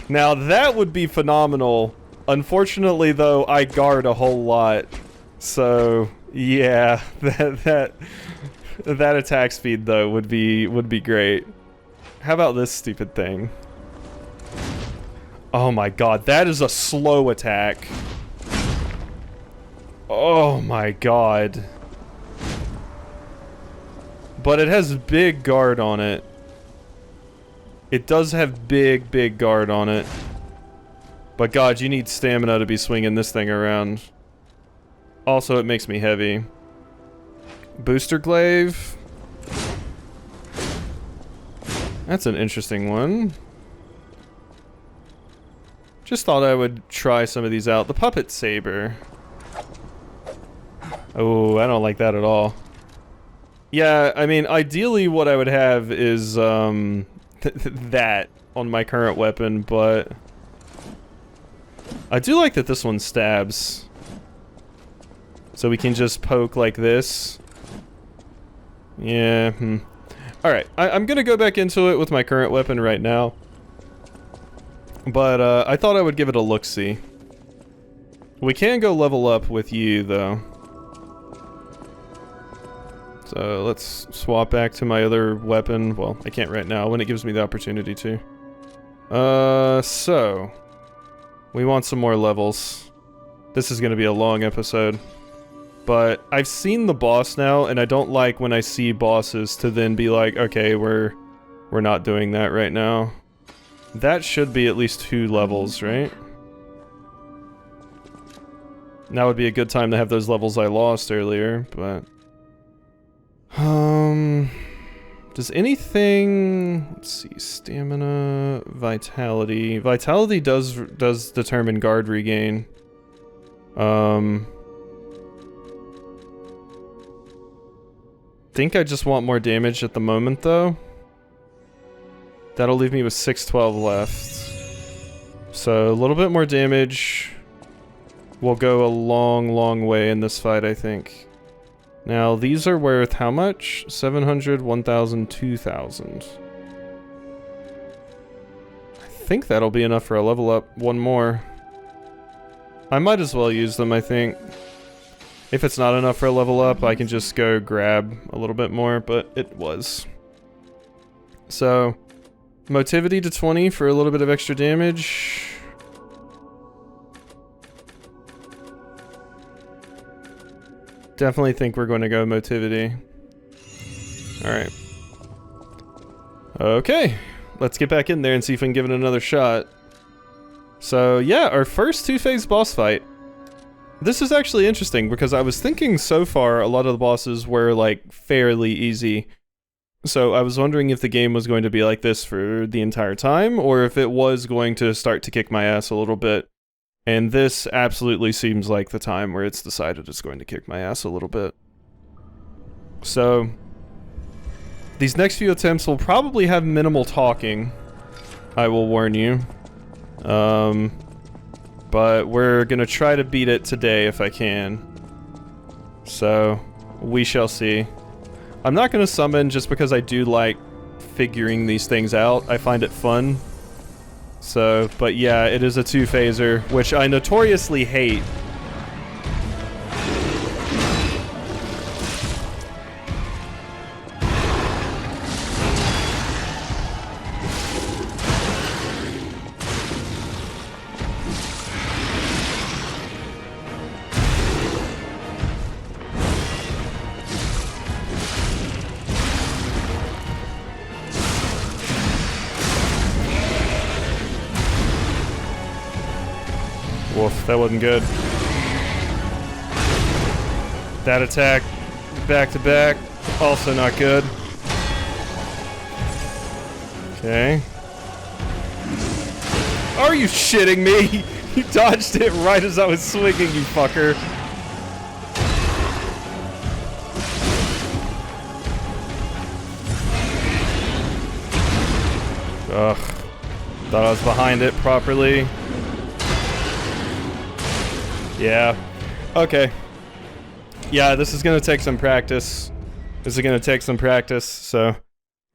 Now, that would be phenomenal. Unfortunately, though, I guard a whole lot. So, yeah, that attack speed, though, would be great. How about this stupid thing? Oh my god, that is a slow attack. Oh my god. But it has big guard on it. It does have big guard on it. But god, you need stamina to be swinging this thing around. Also, it makes me heavy. Booster glaive. That's an interesting one. Just thought I would try some of these out. The puppet saber. Oh, I don't like that at all. Yeah, I mean, ideally what I would have is, that on my current weapon, but... I do like that this one stabs. So we can just poke like this. Yeah, Alright, I'm gonna go back into it with my current weapon right now. But, I thought I would give it a look-see. We can go level up with you, though. So, let's swap back to my other weapon. Well, I can't right now, when it gives me the opportunity to. So... We want some more levels. This is gonna be a long episode. But, I've seen the boss now, and I don't like when I see bosses to then be like, okay, we're not doing that right now. That should be at least 2 levels, right? Now would be a good time to have those levels I lost earlier, but... Does anything... Let's see, stamina, vitality... Vitality does determine guard regain. Think I just want more damage at the moment, though. That'll leave me with 612 left. So, a little bit more damage will go a long way in this fight, I think. Now, these are worth how much? 700, 1,000, 2,000. I think that'll be enough for a level up. One more. I might as well use them, I think. If it's not enough for a level up, I can just go grab a little bit more, but it was. So... Motivity to 20 for a little bit of extra damage. Definitely think we're going to go motivity. Alright. Okay. Let's get back in there and see if we can give it another shot. So, yeah, our first 2-phase boss fight. This is actually interesting because I was thinking so far a lot of the bosses were, like, fairly easy. So I was wondering if the game was going to be like this for the entire time, or if it was going to start to kick my ass a little bit. And this absolutely seems like the time where it's decided it's going to kick my ass a little bit. So, these next few attempts will probably have minimal talking, I will warn you. But we're gonna try to beat it today if I can. So, we shall see. I'm not going to summon just because I do like figuring these things out. I find it fun. So, but yeah, it is a 2-phaser, which I notoriously hate. Woof, that wasn't good. That attack, back to back, also not good. Okay. Are you shitting me? You dodged it right as I was swinging, you fucker. Ugh. Thought I was behind it properly. Yeah. Okay. Yeah, this is gonna take some practice. This is gonna take some practice, so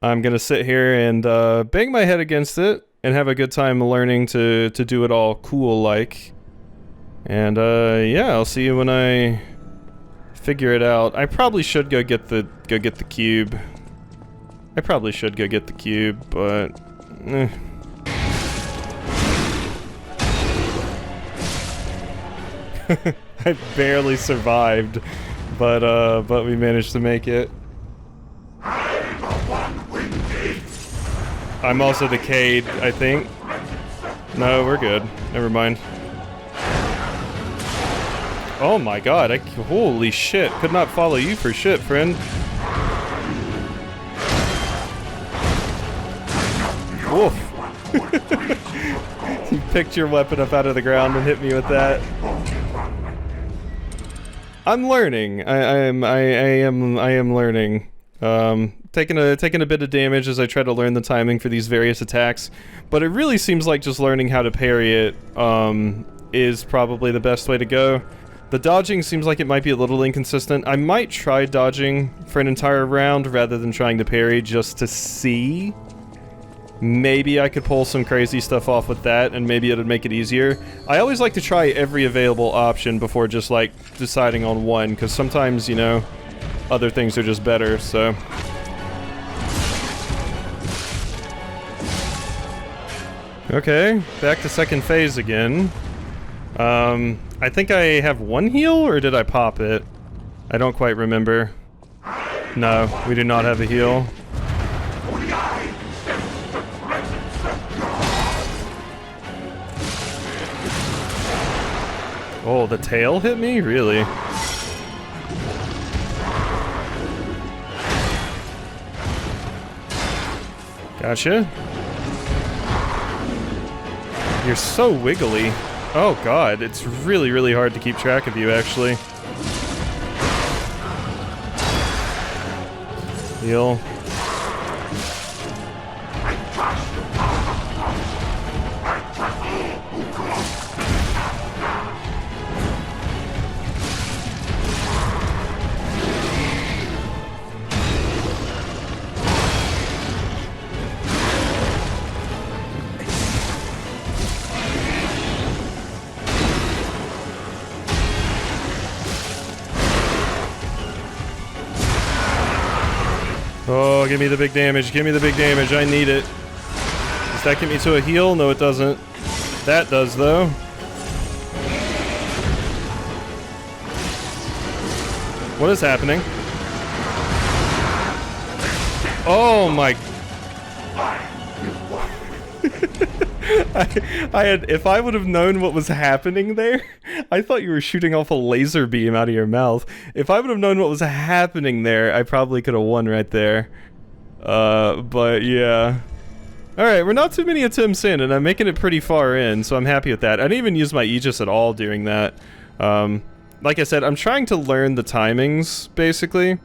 I'm gonna sit here and bang my head against it and have a good time learning to do it all cool-like. And yeah, I'll see you when I figure it out. I probably should go get the cube. I probably should go get the cube, but I barely survived, but we managed to make it. I'm also decayed, I think. No, we're good. Never mind. Oh my god, holy shit. Could not follow you for shit, friend. Woof. You picked your weapon up out of the ground and hit me with that. I'm learning. I am learning. Taking a bit of damage as I try to learn the timing for these various attacks, but it really seems like just learning how to parry it is probably the best way to go. The dodging seems like it might be a little inconsistent. I might try dodging for an entire round rather than trying to parry just to see. Maybe I could pull some crazy stuff off with that, and maybe it'd make it easier. I always like to try every available option before just, like, deciding on one, because sometimes, you know, other things are just better, so... Okay, back to second phase again. I think I have one heal, or did I pop it? I don't quite remember. No, we do not have a heal. Oh, the tail hit me? Really? Gotcha. You're so wiggly. Oh god, it's really, really hard to keep track of you, actually. Heal. Oh, give me the big damage, give me the big damage, I need it. Does that get me to a heal? No, it doesn't. That does, though. What is happening? Oh my... if I would have known what was happening there, I thought you were shooting off a laser beam out of your mouth. If I would have known what was happening there, I probably could have won right there. But yeah. Alright, we're not too many attempts in, and I'm making it pretty far in, so I'm happy with that. I didn't even use my Aegis at all during that. Like I said, I'm trying to learn the timings, basically.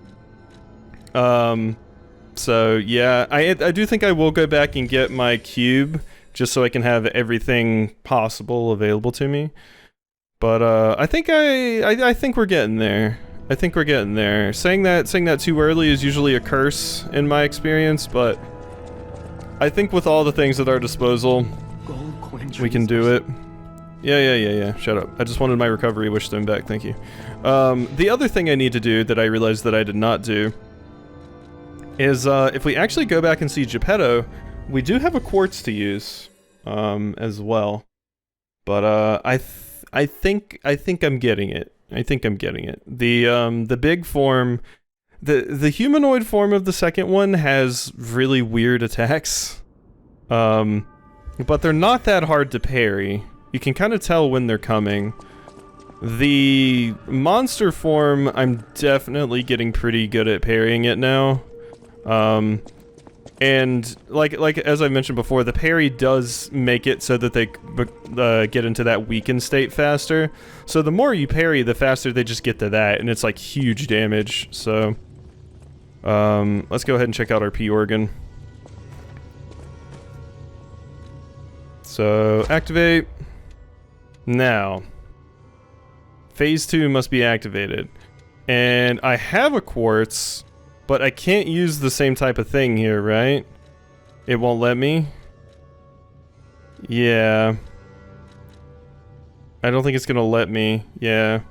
So yeah, I do think I will go back and get my cube, just so I can have everything possible available to me. But I think we're getting there. I think we're getting there. Saying that too early is usually a curse in my experience, but I think with all the things at our disposal, we can do it. Yeah. Shut up. I just wanted my recovery wishstone back. Thank you. The other thing I need to do that I realized that I did not do is if we actually go back and see Geppetto, we do have a quartz to use as well. But I think I'm getting it. I think I'm getting it. The big form, the humanoid form of the second one has really weird attacks. But they're not that hard to parry. You can kind of tell when they're coming. The monster form, I'm definitely getting pretty good at parrying it now. And like as I mentioned before, the parry does make it so that they get into that weakened state faster. So the more you parry, the faster they just get to that, and it's like huge damage. So let's go ahead and check out our P organ. So activate. Now phase 2 must be activated, and I have a quartz. But I can't use the same type of thing here, right? It won't let me? Yeah. I don't think it's gonna let me. Yeah.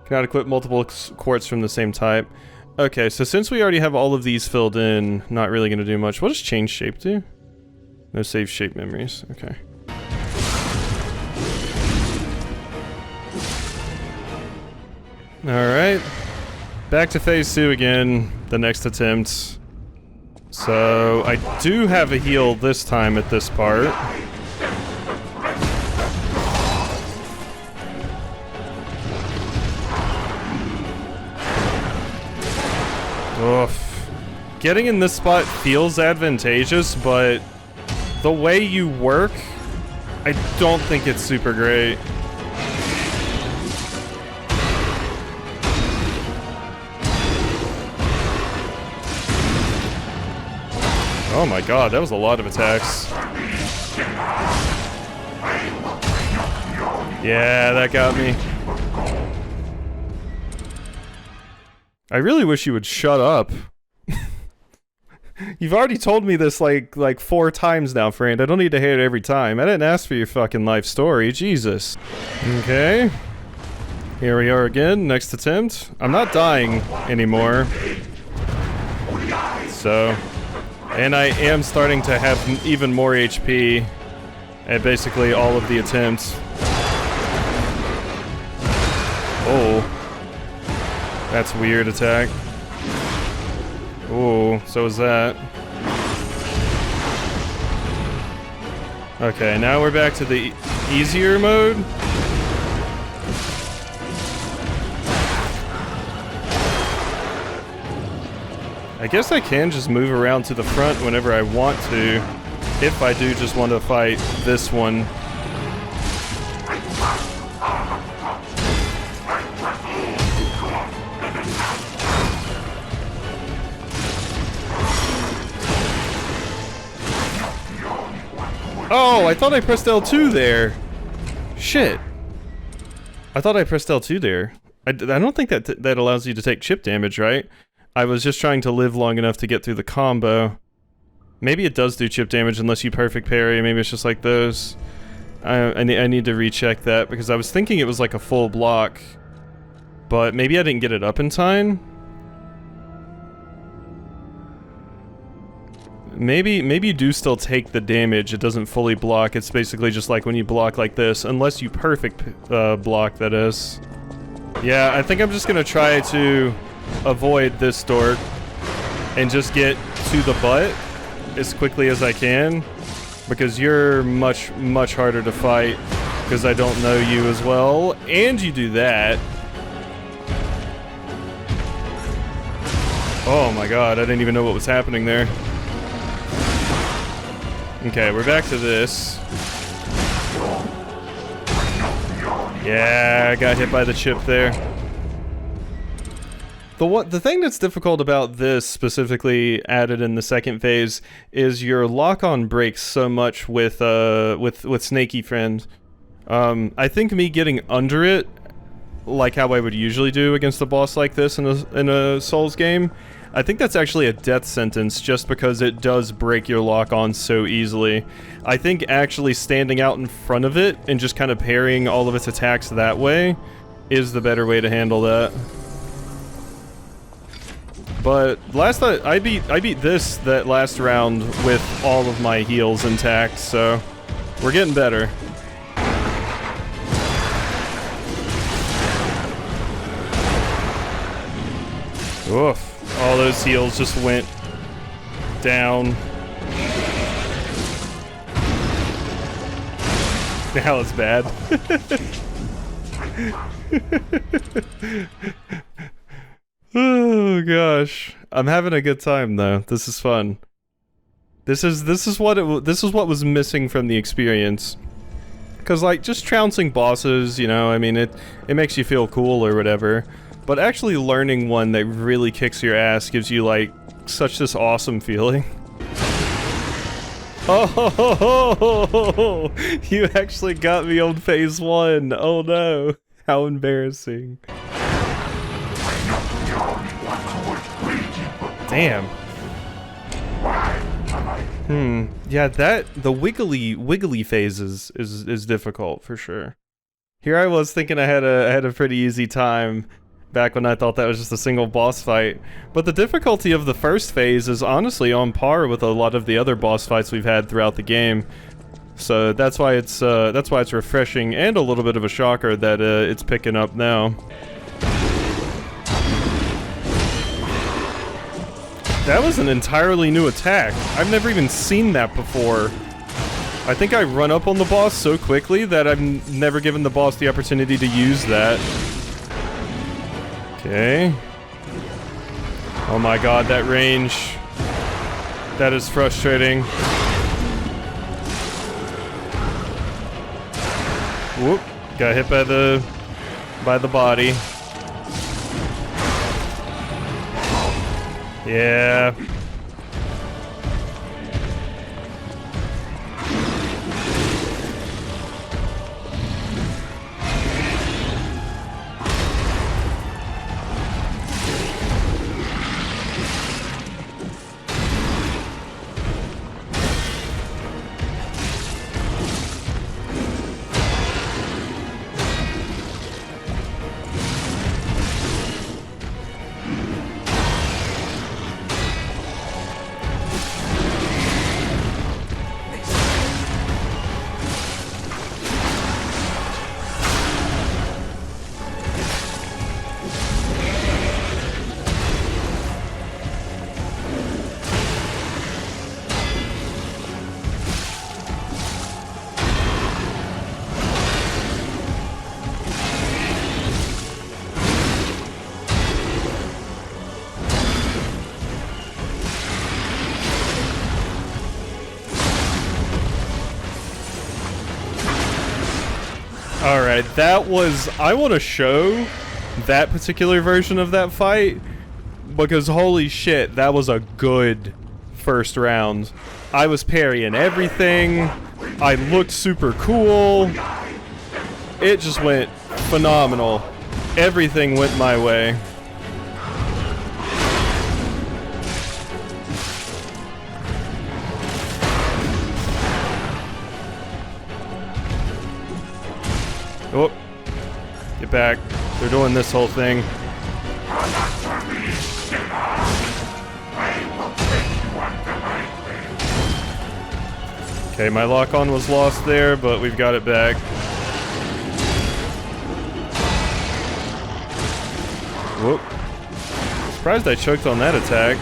Cannot equip multiple quartz from the same type. Okay, so since we already have all of these filled in, not really gonna do much. What does change shape do? No save shape memories. Okay. Alright. Back to phase 2 again, the next attempt. So, I do have a heal this time at this part. Oof. Getting in this spot feels advantageous, but the way you work, I don't think it's super great. Oh my god, that was a lot of attacks. Yeah, that got me. I really wish you would shut up. You've already told me this like 4 times now, friend. I don't need to hear it every time. I didn't ask for your fucking life story, Jesus. Okay. Here we are again, next attempt. I'm not dying anymore. So... And I am starting to have even more HP at basically all of the attempts. Oh. That's a weird attack. Oh, so is that. Okay, now we're back to the easier mode. I guess I can just move around to the front whenever I want to, if I do just want to fight this one. Oh, I thought I pressed L2 there. Shit. I thought I pressed L2 there. I don't think that allows you to take chip damage, right? I was just trying to live long enough to get through the combo. Maybe it does do chip damage unless you perfect parry. Maybe it's just like those. I need to recheck that because I was thinking it was like a full block. But maybe I didn't get it up in time. Maybe you do still take the damage. It doesn't fully block. It's basically just like when you block like this. Unless you perfect block, that is. Yeah, I think I'm just gonna try to avoid this dork and just get to the butt as quickly as I can, because you're much harder to fight because I don't know you as well, and you do that. Oh my god, I didn't even know what was happening there. Okay, we're back to this. Yeah, I got hit by the chip there. The thing that's difficult about this, specifically added in the second phase, is your lock-on breaks so much with Snaky Friend. I think me getting under it, like how I would usually do against a boss like this in a Souls game, I think that's actually a death sentence just because it does break your lock-on so easily. I think actually standing out in front of it and just kind of parrying all of its attacks that way is the better way to handle that. But I beat that last round with all of my heals intact, so we're getting better. Oof, all those heals just went down. Now it's bad. Oh gosh, I'm having a good time though. This is fun. This is what was missing from the experience. Cause like just trouncing bosses, you know, I mean it makes you feel cool or whatever. But actually learning one that really kicks your ass gives you like such this awesome feeling. Oh, you actually got me on phase 1. Oh no, how embarrassing. Damn. Yeah, the wiggly phases is difficult for sure. Here I was thinking I had a pretty easy time back when I thought that was just a single boss fight. But the difficulty of the first phase is honestly on par with a lot of the other boss fights we've had throughout the game. So that's why it's refreshing and a little bit of a shocker that it's picking up now. That was an entirely new attack. I've never even seen that before. I think I run up on the boss so quickly that I've never given the boss the opportunity to use that. Okay. Oh my god, that range. That is frustrating. Whoop. Got hit by the body. Yeah. Alright, that was... I want to show that particular version of that fight, because holy shit, that was a good first round. I was parrying everything, I looked super cool, it just went phenomenal. Everything went my way. Oh, get back. They're doing this whole thing. Okay, my lock-on was lost there, but we've got it back. Whoop. Surprised I choked on that attack.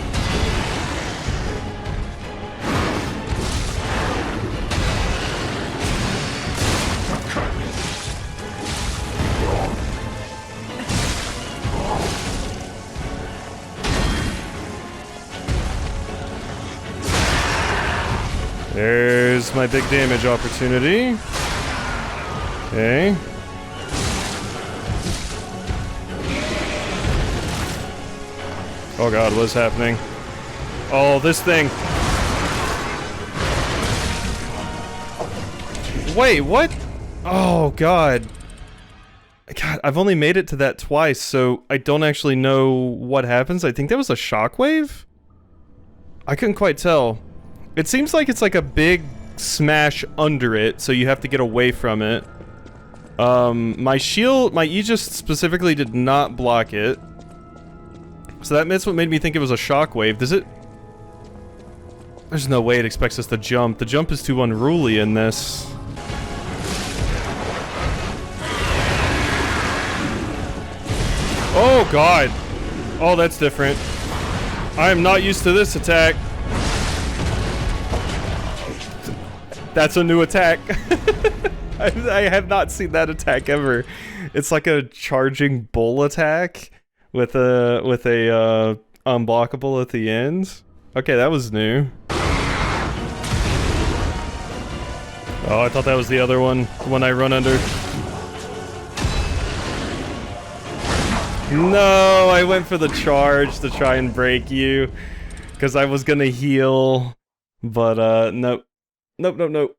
There's my big damage opportunity. Okay. Oh god, what's happening? Oh, this thing. Wait, what? Oh god. God, I've only made it to that twice, so I don't actually know what happens. I think that was a shockwave? I couldn't quite tell. It seems like it's like a big smash under it, so you have to get away from it. My shield, my Aegis specifically did not block it. So that's what made me think it was a shockwave. Does it? There's no way it expects us to jump. The jump is too unruly in this. Oh god. Oh, that's different. I am not used to this attack. That's a new attack. I have not seen that attack ever. It's like a charging bull attack with a unblockable at the end. Okay, that was new. Oh, I thought that was the other one when I run under. No, I went for the charge to try and break you because I was gonna heal, but nope. Nope, nope, nope.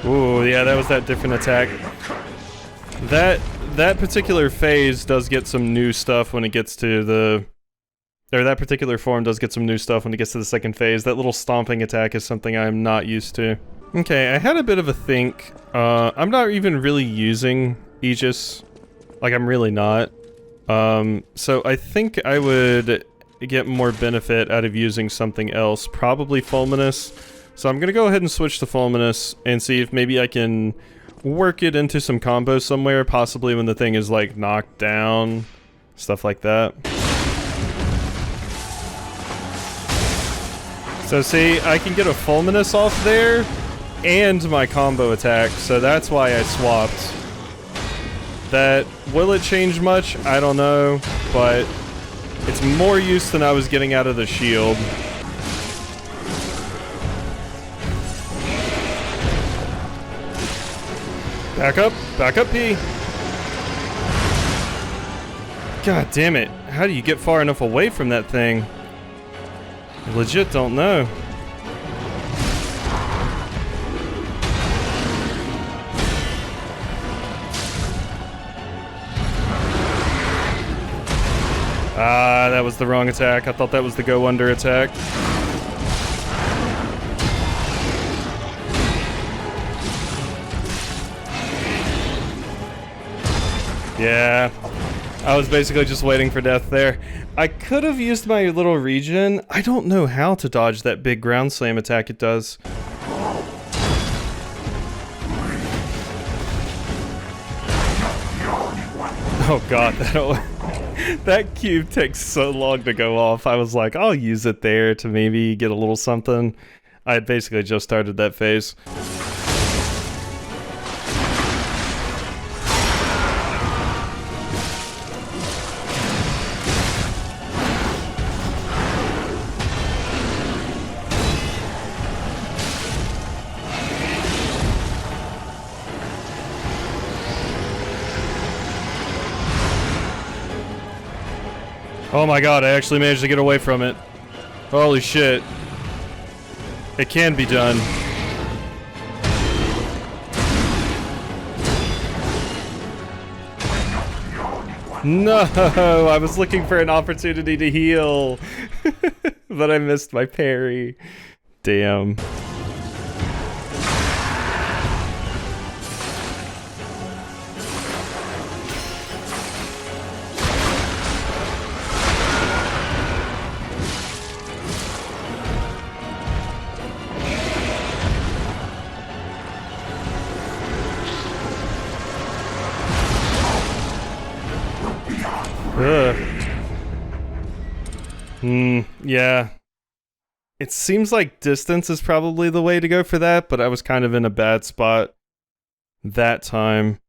Ooh, yeah, that was that different attack. That particular phase does get some new stuff when it gets to the... Or that particular form does get some new stuff when it gets to the second phase. That little stomping attack is something I'm not used to. Okay, I had a bit of a think. I'm not even really using Aegis. Like, I'm really not. So I think I would get more benefit out of using something else. Probably Fulminous. So I'm gonna go ahead and switch to Fulminous and see if maybe I can work it into some combos somewhere, possibly when the thing is, like, knocked down. Stuff like that. So see, I can get a Fulminous off there, and my combo attack, so that's why I swapped. That, will it change much? I don't know, but it's more use than I was getting out of the shield. Back up, P. God damn it, how do you get far enough away from that thing? I legit don't know. Ah, that was the wrong attack. I thought that was the go under attack. Yeah, I was basically just waiting for death there. I could have used my little regen. I don't know how to dodge that big ground slam attack it does. Oh god, that cube takes so long to go off. I was like, I'll use it there to maybe get a little something. I had basically just started that phase. Oh my god, I actually managed to get away from it. Holy shit. It can be done. No, I was looking for an opportunity to heal. But I missed my parry. Damn. Ugh. Yeah. It seems like distance is probably the way to go for that, but I was kind of in a bad spot that time.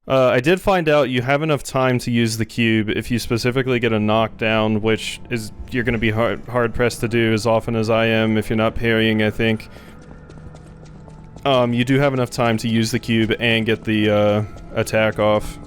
I did find out you have enough time to use the cube if you specifically get a knockdown, which is you're going to be hard pressed to do as often as I am if you're not parrying, I think. You do have enough time to use the cube and get the attack off.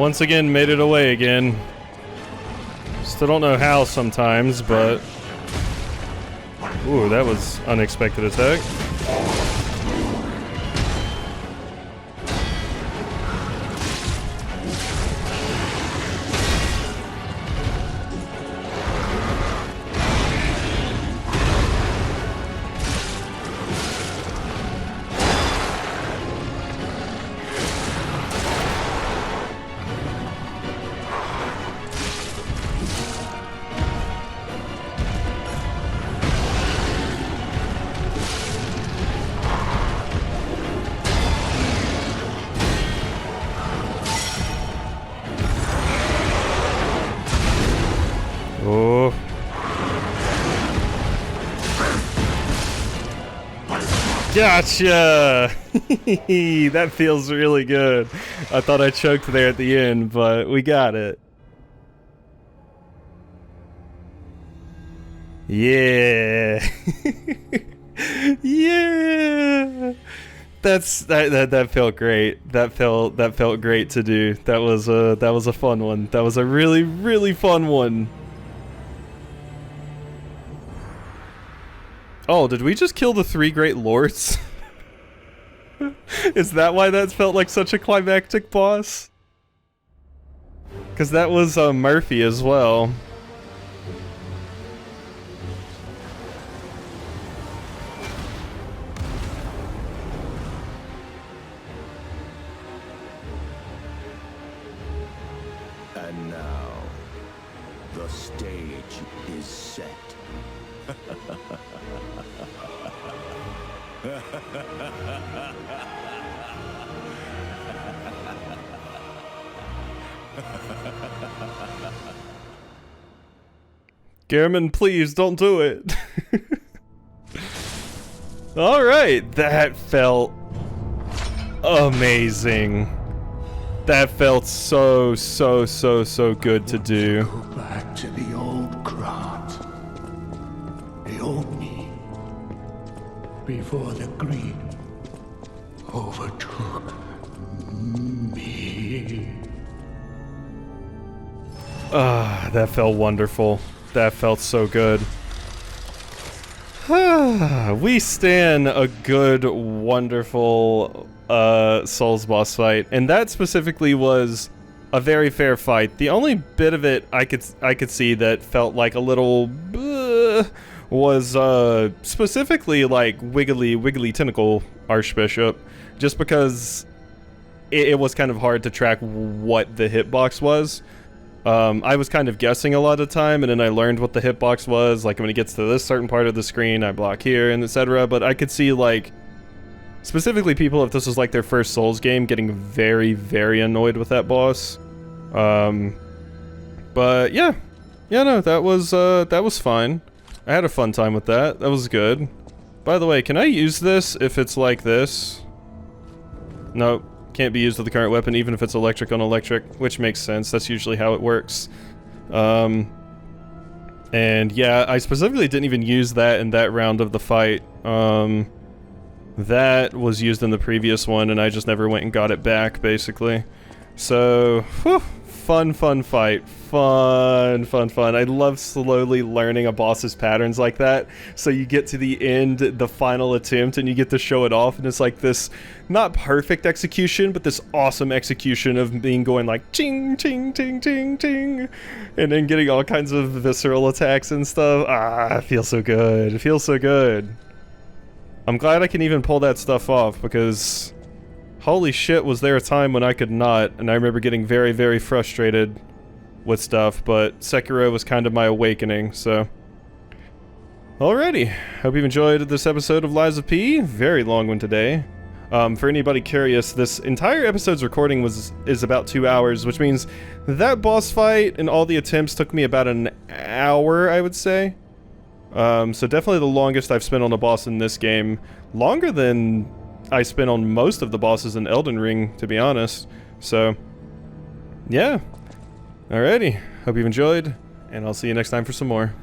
once again made it away again. Still don't know how sometimes, but... Ooh, that was unexpected attack. Oh. Gotcha! That feels really good. I thought I choked there at the end, but we got it. Yeah. Yeah. That felt great. That felt great to do. That was a fun one. That was a really fun one. Oh, did we just kill the 3 great lords? Is that why that felt like such a climactic boss? Because that was Murphy as well. And now, the stage is set. Gehrman, please don't do it. Alright, that felt amazing. That felt so good to do. Go back to the old Krat. The old me. Before the greed overtook me. Ah, that felt wonderful. That felt so good. We stand a good, wonderful Souls boss fight, and that specifically was a very fair fight. The only bit of it I could see that felt like a little was specifically like wiggly tentacle Archbishop, just because it was kind of hard to track what the hitbox was. I was kind of guessing a lot of the time, and then I learned what the hitbox was, like when it gets to this certain part of the screen, I block here, and etc. But I could see, like, specifically people, if this was like their first Souls game, getting very annoyed with that boss. But yeah, no, that was fine. I had a fun time with that. That was good. By the way, can I use this if it's like this? Nope. Can't be used with the current weapon, even if it's electric on electric, which makes sense. That's usually how it works. And yeah, I specifically didn't even use that in that round of the fight. That was used in the previous one, and I just never went and got it back, basically. So, whew, fun fight. Fun. I love slowly learning a boss's patterns like that. So you get to the end, the final attempt, and you get to show it off, and it's like this, not perfect execution, but this awesome execution of being going like ching, ching, ching, ching, ching, and then getting all kinds of visceral attacks and stuff. Ah, it feels so good. It feels so good. I'm glad I can even pull that stuff off, because holy shit, was there a time when I could not, and I remember getting very frustrated with stuff, but Sekiro was kind of my awakening, so. Alrighty, hope you've enjoyed this episode of Lies of P. Very long one today. For anybody curious, this entire episode's recording is about 2 hours, which means that boss fight and all the attempts took me about an hour, I would say. So definitely the longest I've spent on a boss in this game. Longer than I spent on most of the bosses in Elden Ring, to be honest. So, yeah. Alrighty, hope you've enjoyed, and I'll see you next time for some more.